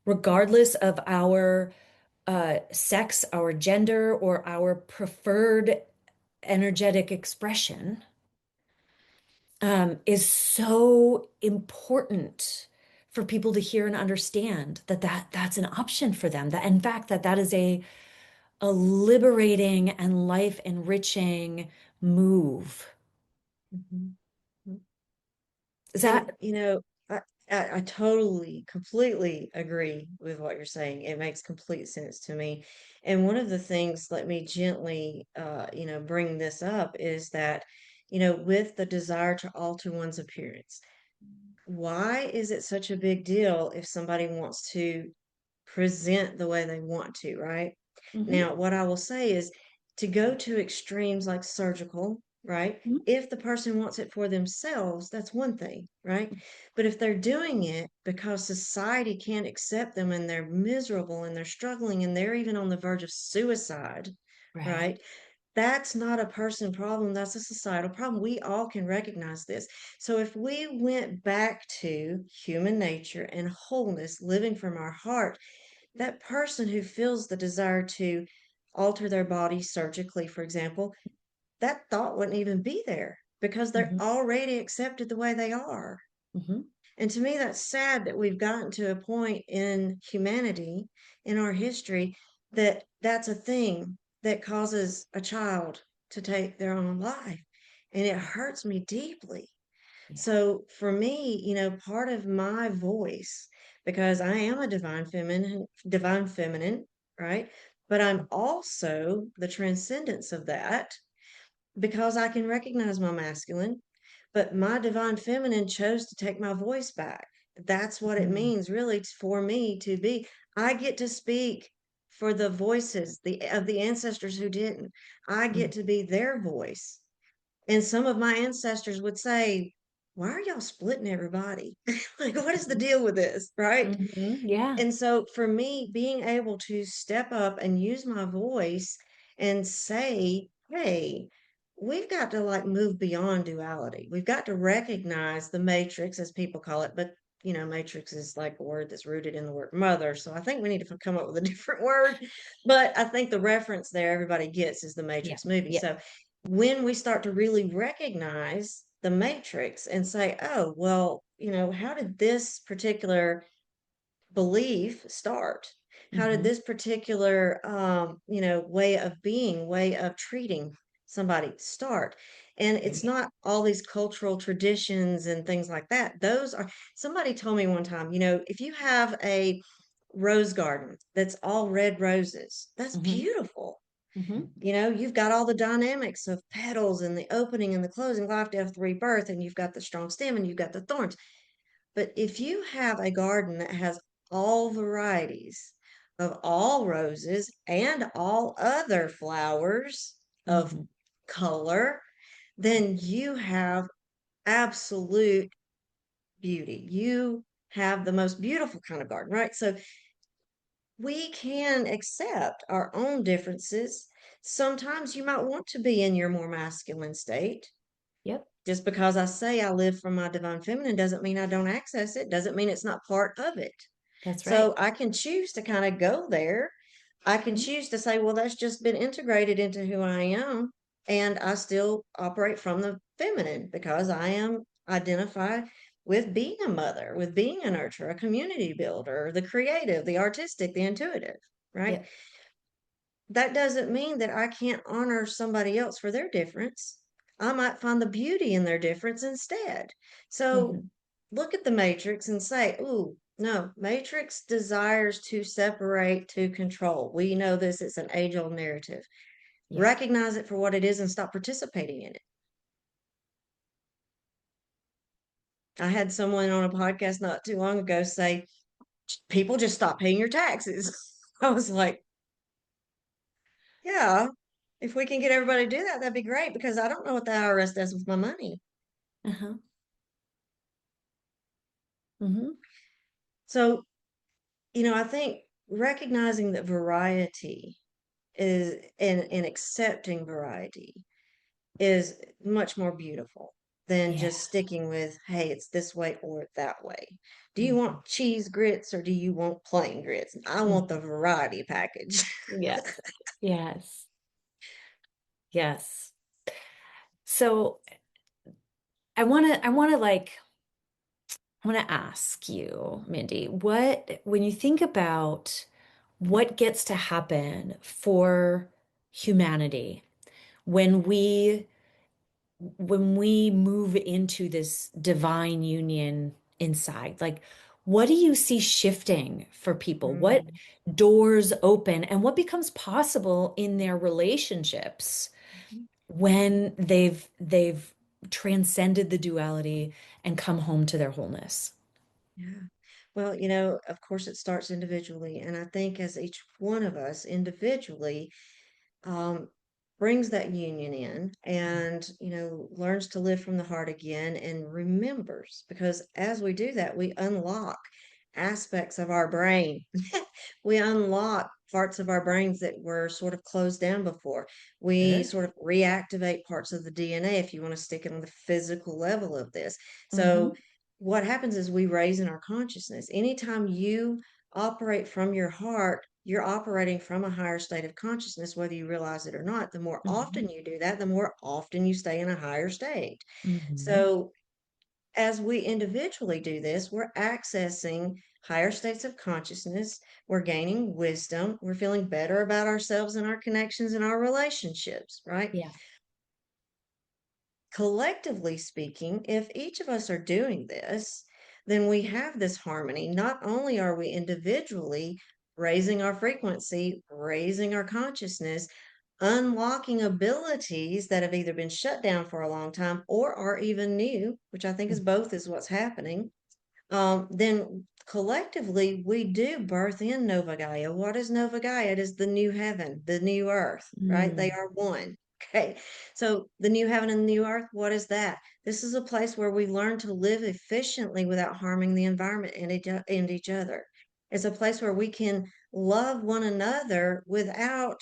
Speaker 1: regardless of our sex, our gender, or our preferred energetic expression, is so important for people to hear and understand that's an option for them. That in fact that is a liberating and life enriching move.
Speaker 2: Mhm.
Speaker 1: Is
Speaker 2: And,
Speaker 1: that?
Speaker 2: I totally, completely agree with what you're saying. It makes complete sense to me. And one of the things, let me gently, bring this up is that, with the desire to alter one's appearance, why is it such a big deal if somebody wants to present the way they want to, right?
Speaker 1: Hmm.
Speaker 2: Now, what I will say is to go to extremes like surgical, right? If the person wants it for themselves, that's one thing, right? But if they're doing it because society can't accept them and they're miserable and they're struggling and they're even on the verge of suicide,
Speaker 1: Right.
Speaker 2: right? That's not a person problem, that's a societal problem. We all can recognize this. So if we went back to human nature and wholeness, living from our heart, that person who feels the desire to alter their body surgically, for example, that thought wouldn't even be there because they're
Speaker 1: Hmm.
Speaker 2: already accepted the way they are.
Speaker 1: Hmm.
Speaker 2: And to me, that's sad that we've gotten to a point in humanity, in our history, that that's a thing that causes a child to take their own life. And it hurts me deeply.
Speaker 1: Yeah.
Speaker 2: So for me, part of my voice, because I am a divine feminine, right? But I'm also the transcendence of that because I can recognize my masculine, but my divine feminine chose to take my voice back. That's what it
Speaker 1: Mhm.
Speaker 2: means really for me to be. I get to speak for the voices of the ancestors who didn't. I get to be their voice. And some of my ancestors would say, why are y'all splitting everybody? Like, what is the
Speaker 1: Mhm.
Speaker 2: deal with this? Right.
Speaker 1: Yeah.
Speaker 2: And so for me, being able to step up and use my voice and say, hey, we've got to like move beyond duality. We've got to recognize the matrix, as people call it, but matrix is like a word that's rooted in the word mother. So I think we need to come up with a different word. But I think the reference there everybody gets is the
Speaker 1: Yeah.
Speaker 2: Matrix movie.
Speaker 1: Yeah.
Speaker 2: So when we start to really recognize the matrix and say, oh, well, how did this particular belief start? How did
Speaker 1: Hmm.
Speaker 2: this particular, way of being, way of treating somebody start? And it's
Speaker 1: Right.
Speaker 2: not all these cultural traditions and things like that. Those are, somebody told me one time, if you have a rose garden that's all red roses, that's
Speaker 1: Hmm.
Speaker 2: beautiful.
Speaker 1: Hmm.
Speaker 2: You've got all the dynamics of petals and the opening and the closing, life, death, rebirth, and you've got the strong stem and you've got the thorns. But if you have a garden that has all varieties of all roses and all other flowers of
Speaker 1: Hmm.
Speaker 2: color, then you have absolute beauty. You have the most beautiful kind of garden, right? So we can accept our own differences. Sometimes you might want to be in your more masculine state.
Speaker 1: Yep.
Speaker 2: Just because I say I live from my divine feminine doesn't mean I don't access it, doesn't mean it's not part of it.
Speaker 1: That's right.
Speaker 2: So I can choose to kind of go there. I can
Speaker 1: Mhm.
Speaker 2: choose to say, well, that's just been integrated into who I am. And I still operate from the feminine because I am identified with being a mother, with being a nurturer, a community builder, the creative, the artistic, the intuitive, right?
Speaker 1: Yep.
Speaker 2: that doesn't mean that I can't honor somebody else for their difference. I might find the beauty in their difference instead. So
Speaker 1: Mhm.
Speaker 2: look at the matrix and say, ooh, no, matrix desires to separate, to control. We know this is an age old narrative.
Speaker 1: Yeah.
Speaker 2: Recognize it for what it is and stop participating in it. I had someone on a podcast not too long ago say, people just stop paying your taxes. I was like, yeah, if we can get everybody to do that, that'd be great because I don't know what the IRS does with my money.
Speaker 1: Uh-huh. Mhm.
Speaker 2: So, I think recognizing that variety is and accepting variety is much more beautiful than
Speaker 1: Yeah.
Speaker 2: just sticking with, hey, it's this way or that way. Do you
Speaker 1: Mhm.
Speaker 2: want cheese grits or do you want plain grits? I want the
Speaker 1: Mhm.
Speaker 2: variety package.
Speaker 1: Yes. Yes. Yes. So I want to ask you, Mindy, when you think about what gets to happen for humanity when we move into this divine union inside, like what do you see shifting for people? What
Speaker 2: Mm.
Speaker 1: doors open and what becomes possible in their relationships when they've transcended the duality and come home to their wholeness?
Speaker 2: Yeah. Well, of course, it starts individually. And I think as each one of us individually um, brings that union in and, learns to live from the heart again and remembers, because as we do that, we unlock aspects of our brain. We unlock parts of our brains that were sort of closed down before. We
Speaker 1: Sure.
Speaker 2: sort of reactivate parts of the DNA if you want to stick it on the physical level of this. So,
Speaker 1: Mm-hmm.
Speaker 2: what happens is we raise in our consciousness. Anytime you operate from your heart, you're operating from a higher state of consciousness, whether you realize it or not. The more
Speaker 1: Mm-hmm.
Speaker 2: often you do that, the more often you stay in a higher state.
Speaker 1: Mm-hmm.
Speaker 2: So, as we individually do this, we're accessing higher states of consciousness, we're gaining wisdom, we're feeling better about ourselves and our connections and our relationships, right?
Speaker 1: Yeah.
Speaker 2: Collectively speaking, if each of us are doing this, then we have this harmony. Not only are we individually raising our frequency, raising our consciousness, unlocking abilities that have either been shut down for a long time or are even new, which I think is both is what's happening, then collectively we do birth in Nova Gaia. What is Nova Gaia? It is the new heaven, the new earth, right? They
Speaker 1: Mm-hmm.
Speaker 2: are one. Okay. So the new heaven and the new earth, what is that? This is a place where we learn to live efficiently without harming the environment and each other. It's a place where we can love one another without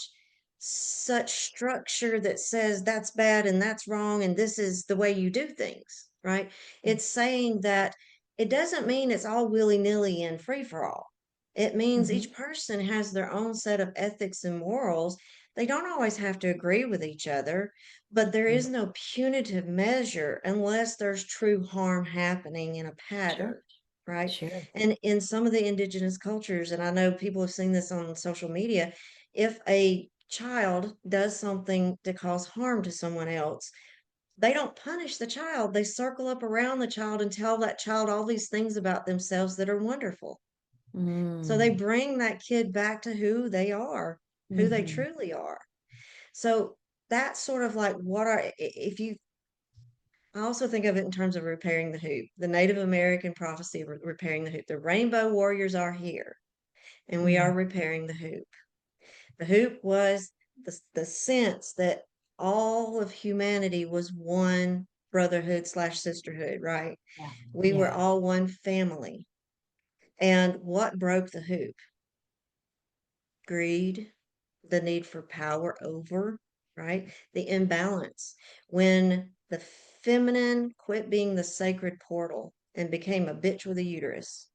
Speaker 2: such structure that says that's bad and that's wrong and this is the way you do things, right? It's saying that it doesn't mean it's all willy-nilly and free for all. It means
Speaker 1: Mm-hmm.
Speaker 2: each person has their own set of ethics and morals. They don't always have to agree with each other, but there
Speaker 1: Mm-hmm.
Speaker 2: is no punitive measure unless there's true harm happening in a
Speaker 1: Sure.
Speaker 2: pattern, right?
Speaker 1: Sure.
Speaker 2: And in some of the indigenous cultures, and I know people have seen this on social media, if a child does something to cause harm to someone else, they don't punish the child. They circle up around the child and tell that child all these things about themselves that are wonderful. So they
Speaker 1: Mm-hmm.
Speaker 2: bring that kid back to who they are, who they
Speaker 1: Mm-hmm.
Speaker 2: truly are. So that's sort of like if you, I also think of it in terms of repairing the hoop, the Native American prophecy of repairing the hoop. The rainbow warriors are here and we are repairing the hoop. The hoop was the sense that all of humanity was one brotherhood slash sisterhood, right?
Speaker 1: Yeah.
Speaker 2: We were
Speaker 1: Yeah.
Speaker 2: all one family. And what broke the hoop? Greed, the need for power over, right? The imbalance. When the feminine quit being the sacred portal and became a bitch with a uterus,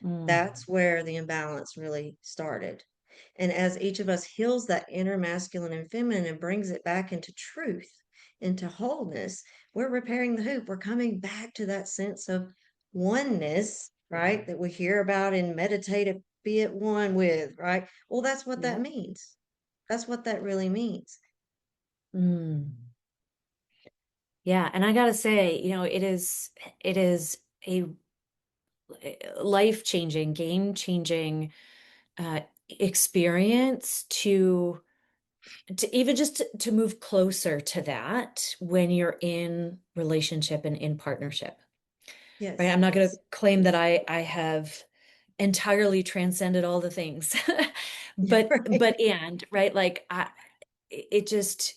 Speaker 1: Mm.
Speaker 2: that's where the imbalance really started. And as each of us heals that inner masculine and feminine and brings it back into truth, into wholeness, we're repairing the hoop. We're coming back to that sense of oneness, right? That we hear about in meditative, be it one with, right? Well, that's what that
Speaker 1: Yeah.
Speaker 2: means. That's what that really means.
Speaker 1: Mm. Yeah, and I gotta say, it is a life-changing, game-changing experience to even just to move closer to that when you're in relationship and in partnership. Right?
Speaker 2: Yes,
Speaker 1: I'm not going to
Speaker 2: yes.
Speaker 1: claim that I have entirely transcended all the things.
Speaker 2: Right.
Speaker 1: Right, like it just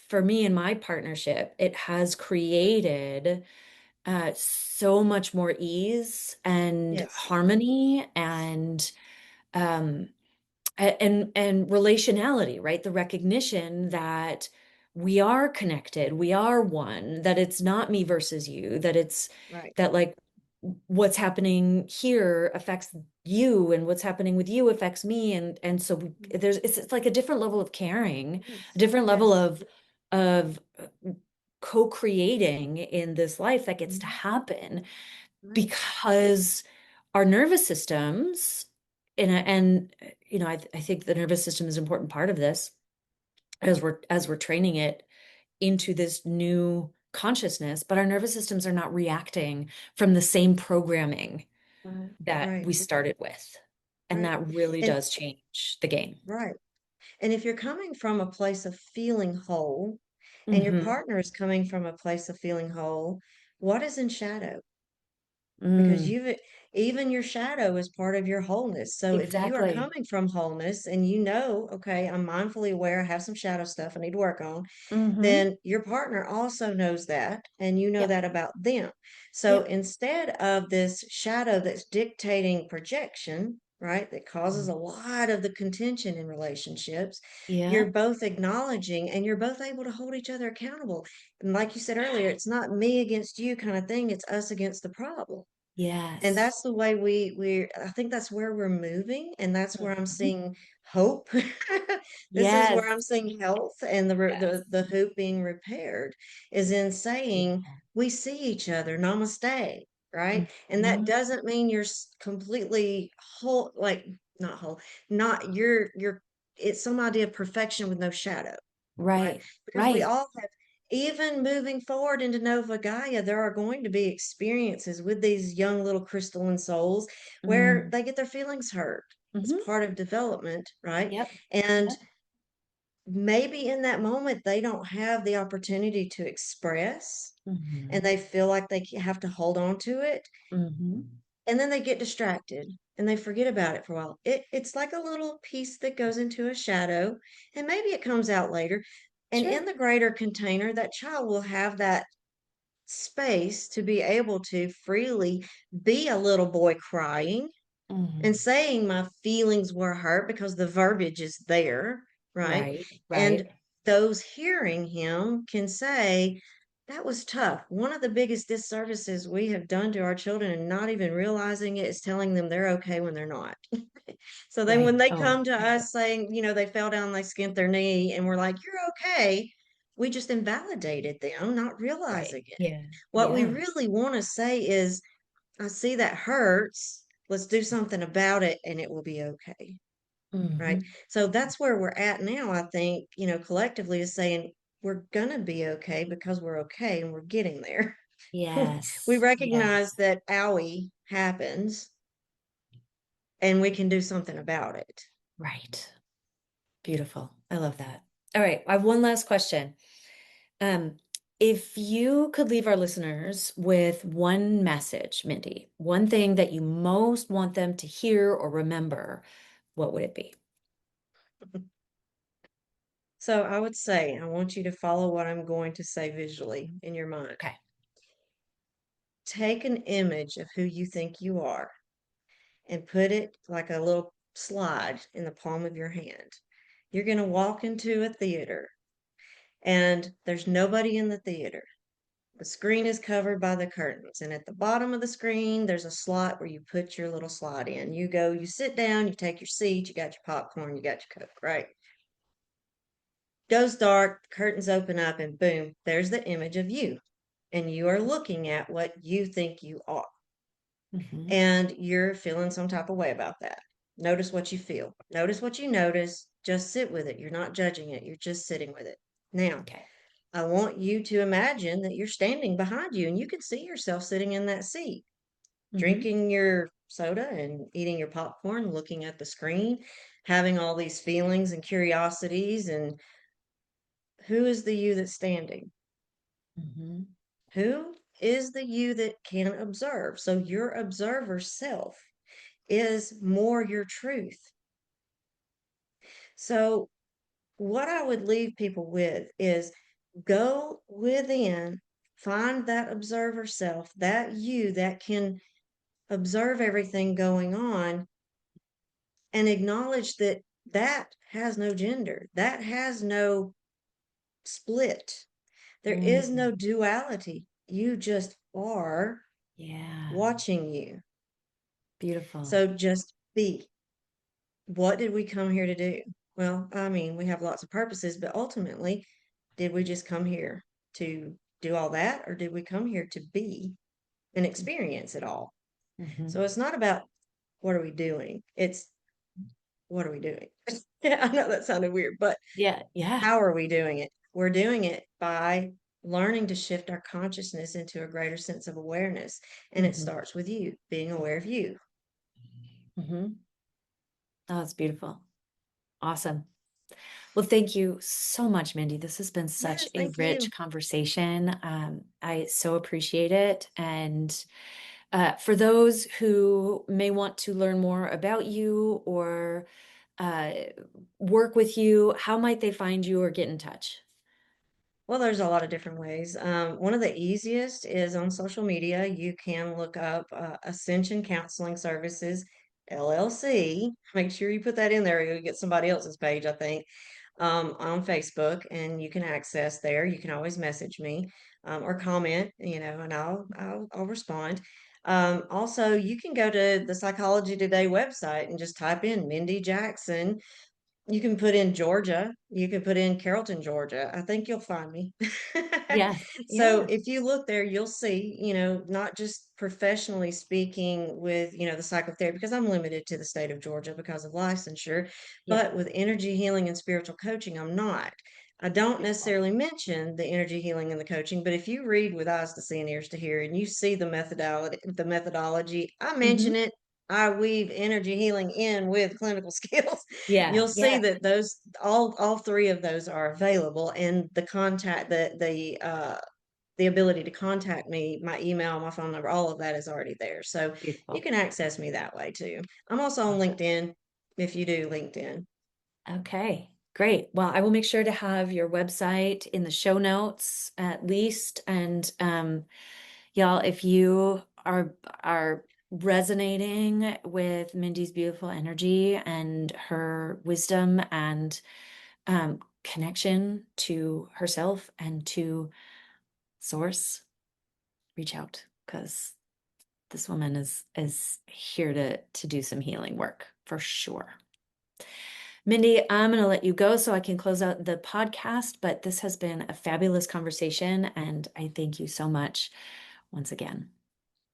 Speaker 1: for me and my partnership, it has created so much more ease and
Speaker 2: Yes,
Speaker 1: harmony um and relationality, right? The recognition that we are connected, we are one, that it's not me versus you, that it's
Speaker 2: right.
Speaker 1: that like what's happening here affects you and what's happening with you affects me and so it's like a different level of caring, a
Speaker 2: Yes,
Speaker 1: different level
Speaker 2: yes.
Speaker 1: of co-creating in this life that gets to
Speaker 2: Mhm.
Speaker 1: happen
Speaker 2: Right.
Speaker 1: because our nervous systems and I think the nervous system is an important part of this as we're training it into this new consciousness, but our nervous systems are not reacting from the same programming
Speaker 2: Right.
Speaker 1: that
Speaker 2: Right.
Speaker 1: we started with. And
Speaker 2: Right.
Speaker 1: that really
Speaker 2: And
Speaker 1: does change the game.
Speaker 2: right. And if you're coming from a place of feeling whole and your
Speaker 1: Hmm.
Speaker 2: partner is coming from a place of feeling whole, what is in shadow? Because
Speaker 1: Mm,
Speaker 2: even your shadow is part of your wholeness. So if you are
Speaker 1: exactly.
Speaker 2: coming from wholeness and you know, okay, I'm mindfully aware, I have some shadow stuff I need to work on,
Speaker 1: Hmm.
Speaker 2: then your partner also knows that, and you know
Speaker 1: Yep.
Speaker 2: that about them. So
Speaker 1: Yep.
Speaker 2: instead of this shadow that's dictating projection, right, that causes
Speaker 1: Mhm.
Speaker 2: a lot of the contention in relationships, you're
Speaker 1: Yep.
Speaker 2: both acknowledging and you're both able to hold each other accountable. And like you said earlier, it's not me against you kind of thing, it's us against the problem. And
Speaker 1: Yes.
Speaker 2: that's the way we I think that's where we're moving, and that's where I'm
Speaker 1: Mhm.
Speaker 2: seeing hope. This is
Speaker 1: Yes.
Speaker 2: where I'm seeing health and
Speaker 1: Yes.
Speaker 2: the hoop being repaired is in saying
Speaker 1: Beautiful.
Speaker 2: we see each other, namaste, right? And that
Speaker 1: Mhm.
Speaker 2: doesn't mean you're completely whole, like not whole, not you're it's some idea of perfection with no shadow, right?
Speaker 1: Right.
Speaker 2: Because we
Speaker 1: Right.
Speaker 2: all have, even moving forward into Nova Gaia, there are going to be experiences with these young little crystalline souls where
Speaker 1: Mm.
Speaker 2: they get their feelings hurt. It's
Speaker 1: Hmm.
Speaker 2: part of development, right?
Speaker 1: Yep.
Speaker 2: And
Speaker 1: Yep.
Speaker 2: maybe in that moment, they don't have the opportunity to express and
Speaker 1: Hmm.
Speaker 2: they feel like they have to hold on to it,
Speaker 1: Hmm.
Speaker 2: and then they get distracted and they forget about it for a while. It's like a little piece that goes into a shadow, and maybe it comes out later. And in
Speaker 1: Sure.
Speaker 2: the greater container, that child will have that space to be able to freely be a little boy crying and
Speaker 1: Hmm.
Speaker 2: saying my feelings were hurt because the verbiage is there, right?
Speaker 1: Right.
Speaker 2: And
Speaker 1: Right.
Speaker 2: those hearing him can say, that was tough. One of the biggest disservices we have done to our children and not even realizing it is telling them they're okay when they're not. So then when
Speaker 1: Right.
Speaker 2: they
Speaker 1: Oh,
Speaker 2: come to us saying, they fell down, they skinned their knee, and we're like, you're okay, we just invalidated them, not
Speaker 1: right.
Speaker 2: realizing it.
Speaker 1: Yeah.
Speaker 2: What we
Speaker 1: Yeah.
Speaker 2: really want to say is, I see that hurts. Let's do something about it and it will be okay. Right.
Speaker 1: Hmm.
Speaker 2: So that's where we're at now, I think, collectively is saying we're going to be okay because we're okay and we're getting there. We
Speaker 1: Yes.
Speaker 2: recognize
Speaker 1: Yes.
Speaker 2: that owie happens and we can do something about it.
Speaker 1: Right. Beautiful. I love that. All right. I have one last question. Um, if you could leave our listeners with one message, Mindy, one thing that you most want them to hear or remember, what would it be?
Speaker 2: So I would say, I want you to follow what I'm going to say visually in your mind.
Speaker 1: Okay.
Speaker 2: Take an image of who you think you are and put it like a little slide in the palm of your hand. You're going to walk into a theater and there's nobody in the theater. The screen is covered by the curtains, and at the bottom of the screen, there's a slot where you put your little slide in. You go, you sit down, you take your seat, you got your popcorn, you got your Coke, right? Goes dark, the curtains open up, and boom, there's the image of you. And you are looking at what you think you are.
Speaker 1: Hmm.
Speaker 2: And you're feeling some type of way about that. Notice what you feel. Notice what you notice. Just sit with it. You're not judging it. You're just sitting with it. Now,
Speaker 1: Okay.
Speaker 2: I want you to imagine that you're standing behind you and you can see yourself sitting in that seat,
Speaker 1: Mm-hmm.
Speaker 2: drinking your soda and eating your popcorn, looking at the screen, having all these feelings and curiosities. And who is the you that's standing?
Speaker 1: Mm-hmm.
Speaker 2: Who is the you that can observe? So your observer self is more your truth. So what I would leave people with is go within, find that observer self, that you that can observe everything going on, and acknowledge that that has no gender, that has no split. There is
Speaker 1: Mm.
Speaker 2: no duality. You just are
Speaker 1: Yeah.
Speaker 2: watching you.
Speaker 1: Beautiful.
Speaker 2: So just be. What did we come here to do? Well, I mean, we have lots of purposes, but ultimately, did we just come here to do all that, or did we come here to be and experience it all?
Speaker 1: Mm-hmm.
Speaker 2: So it's not about what are we doing, it's what are we doing? Yeah, I know that sounded weird, but
Speaker 1: Yeah. Yeah.
Speaker 2: how are we doing it? We're doing it by learning to shift our consciousness into a greater sense of awareness. And it
Speaker 1: Mm-hmm.
Speaker 2: starts with you being aware of you.
Speaker 1: Mm-hmm. Oh, that's beautiful. Awesome. Well, thank you so much, Mindy. This has been such
Speaker 2: Yes,
Speaker 1: a
Speaker 2: thank
Speaker 1: rich
Speaker 2: you.
Speaker 1: conversation. I so appreciate it. And for those who may want to learn more about you or uh, work with you, how might they find you or get in touch?
Speaker 2: Well, there's a lot of different ways. One of the easiest is on social media. You can look up Ascension Counseling Services, LLC. Make sure you put that in there. You'll get somebody else's page, I think, on Facebook, and you can access there. You can always message me or comment, and I'll respond. Also, you can go to the Psychology Today website and just type in Mindy Jackson. You can put in Georgia. You can put in Carrollton, Georgia. I think you'll find me.
Speaker 1: Yes.
Speaker 2: So
Speaker 1: Yeah.
Speaker 2: if you look there, you'll see, not just professionally speaking with, the psychotherapy, because I'm limited to the state of Georgia because of licensure,
Speaker 1: Yeah.
Speaker 2: but with energy healing and spiritual coaching, I'm not. I don't
Speaker 1: Beautiful.
Speaker 2: necessarily mention the energy healing and the coaching, but if you read with eyes to see and ears to hear, and you see the methodology, I mention
Speaker 1: Hmm.
Speaker 2: it. I weave energy healing in with clinical skills.
Speaker 1: Yeah.
Speaker 2: You'll see
Speaker 1: Yeah.
Speaker 2: that those all three of those are available, and the ability to contact me, my email, my phone number, all of that is already there. So you
Speaker 1: Beautiful.
Speaker 2: can access me that way too. I'm also on LinkedIn if you do LinkedIn.
Speaker 1: Okay, great. Well, I will make sure to have your website in the show notes at least. And y'all, if you are resonating with Mindy's beautiful energy and her wisdom and connection to herself and to source, reach out because this woman is here to do some healing work for sure. Mindy, I'm going to let you go so I can close out the podcast, but this has been a fabulous conversation, and I thank you so much once again.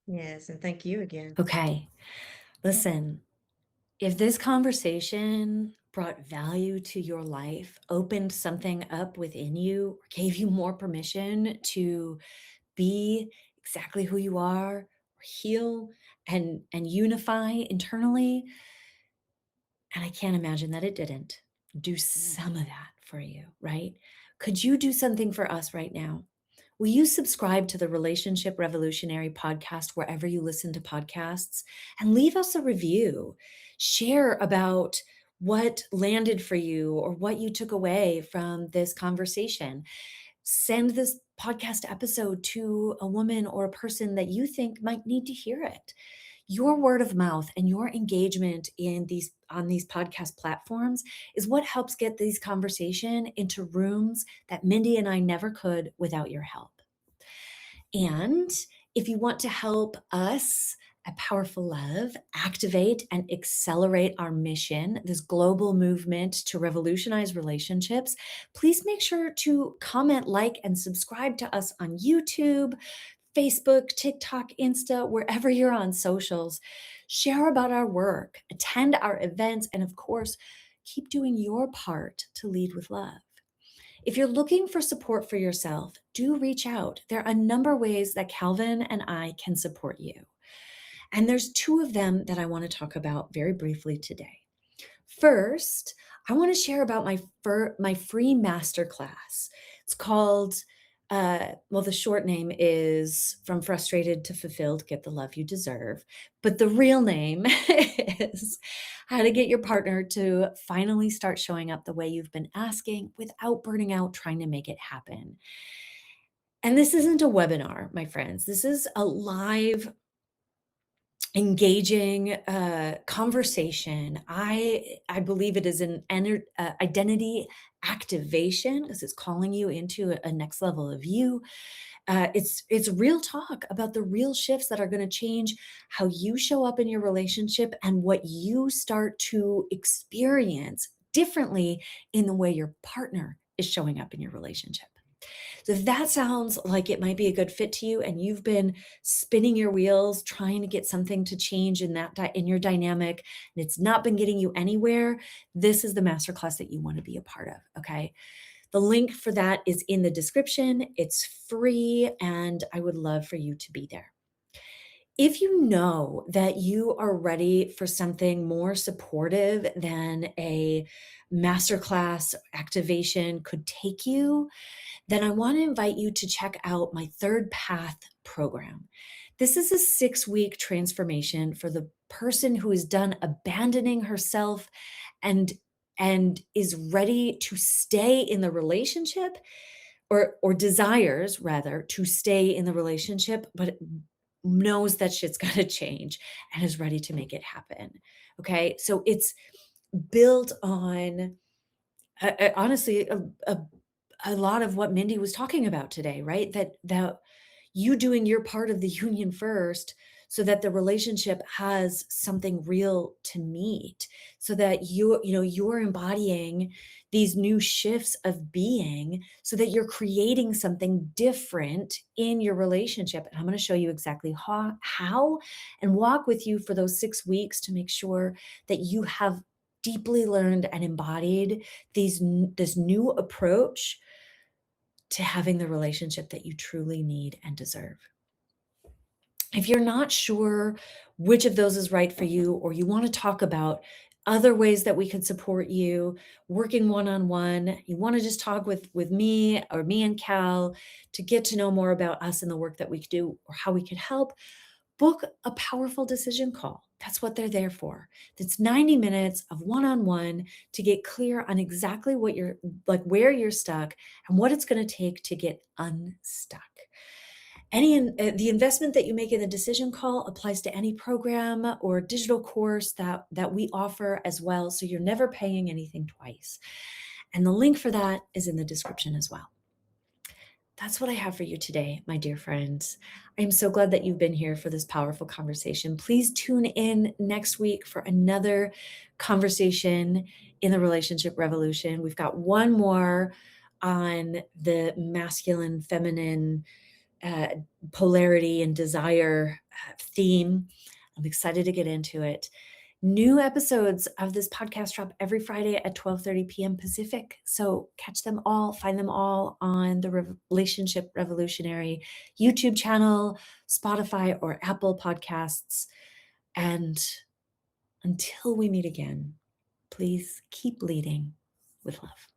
Speaker 2: Yes, and thank you again.
Speaker 1: Okay, listen, if this conversation brought value to your life, opened something up within you, gave you more permission to be exactly who you are, or heal and unify internally, and I can't imagine that it didn't, do some of that for you, right? Could you do something for us right now? Will you subscribe to the Relationship Revolutionary podcast wherever you listen to podcasts and leave us a review? Share about what landed for you or what you took away from this conversation. Send this podcast episode to a woman or a person that you think might need to hear it. Your word of mouth and your engagement in these on these podcast platforms is what helps get these conversation into rooms that Mindy and I never could without your help. And if you want to help us at Powerful Love activate and accelerate our mission, this global movement to revolutionize relationships, please make sure to comment, like, and subscribe to us on YouTube, Facebook, TikTok, Insta, wherever you're on socials. Share about our work, attend our events, and of course, keep doing your part to lead with love. If you're looking for support for yourself, do reach out. There are a number of ways that Calvin and I can support you. And there's two of them that I want to talk about very briefly today. First, I want to share about my free masterclass. It's called, the short name is From Frustrated to Fulfilled, Get the Love You Deserve. But the real name is How to Get Your Partner to Finally Start Showing Up the Way You've Been Asking Without Burning Out Trying to Make It Happen. And this isn't a webinar, my friends. This is a live engaging conversation. I believe it is an identity activation because it's calling you into a next level of you. It's real talk about the real shifts that are going to change how you show up in your relationship and what you start to experience differently in the way your partner is showing up in your relationship. So if that sounds like it might be a good fit to you and you've been spinning your wheels trying to get something to change in that in your dynamic and it's not been getting you anywhere, this is the masterclass that you want to be a part of, okay? The link for that is in the description. It's free and I would love for you to be there. If you know that you are ready for something more supportive than a masterclass activation could take you, then I want to invite you to check out my Third Path program. This is a 6-week transformation for the person who is done abandoning herself and is ready to stay in the relationship or desires rather to stay in the relationship, but knows that shit's got to change and is ready to make it happen. Okay. So it's built on honestly a lot of what Mindy was talking about today, right? That you doing your part of the union first so that the relationship has something real to meet, so that you're embodying these new shifts of being so that you're creating something different in your relationship. And I'm going to show you exactly how and walk with you for those 6 weeks to make sure that you have deeply learned and embodied this new approach to having the relationship that you truly need and deserve. If you're not sure which of those is right for you, or you want to talk about other ways that we could support you, working one-on-one, you want to just talk with me or me and Cal to get to know more about us and the work that we could do or how we could help, book a powerful decision call. That's what they're there for. It's 90 minutes of one-on-one to get clear on exactly what you're like, where you're stuck and what it's going to take to get unstuck. The investment that you make in the decision call applies to any program or digital course that we offer as well. So you're never paying anything twice. And the link for that is in the description as well. That's what I have for you today, my dear friends. I am so glad that you've been here for this powerful conversation. Please tune in next week for another conversation in the relationship revolution. We've got one more on the masculine, feminine polarity and desire theme. I'm excited to get into it. New episodes of this podcast drop every Friday at 12:30 p.m. Pacific. So catch them all, find them all on the Relationship Revolutionary YouTube channel, Spotify, or Apple Podcasts. And until we meet again, please keep leading with love.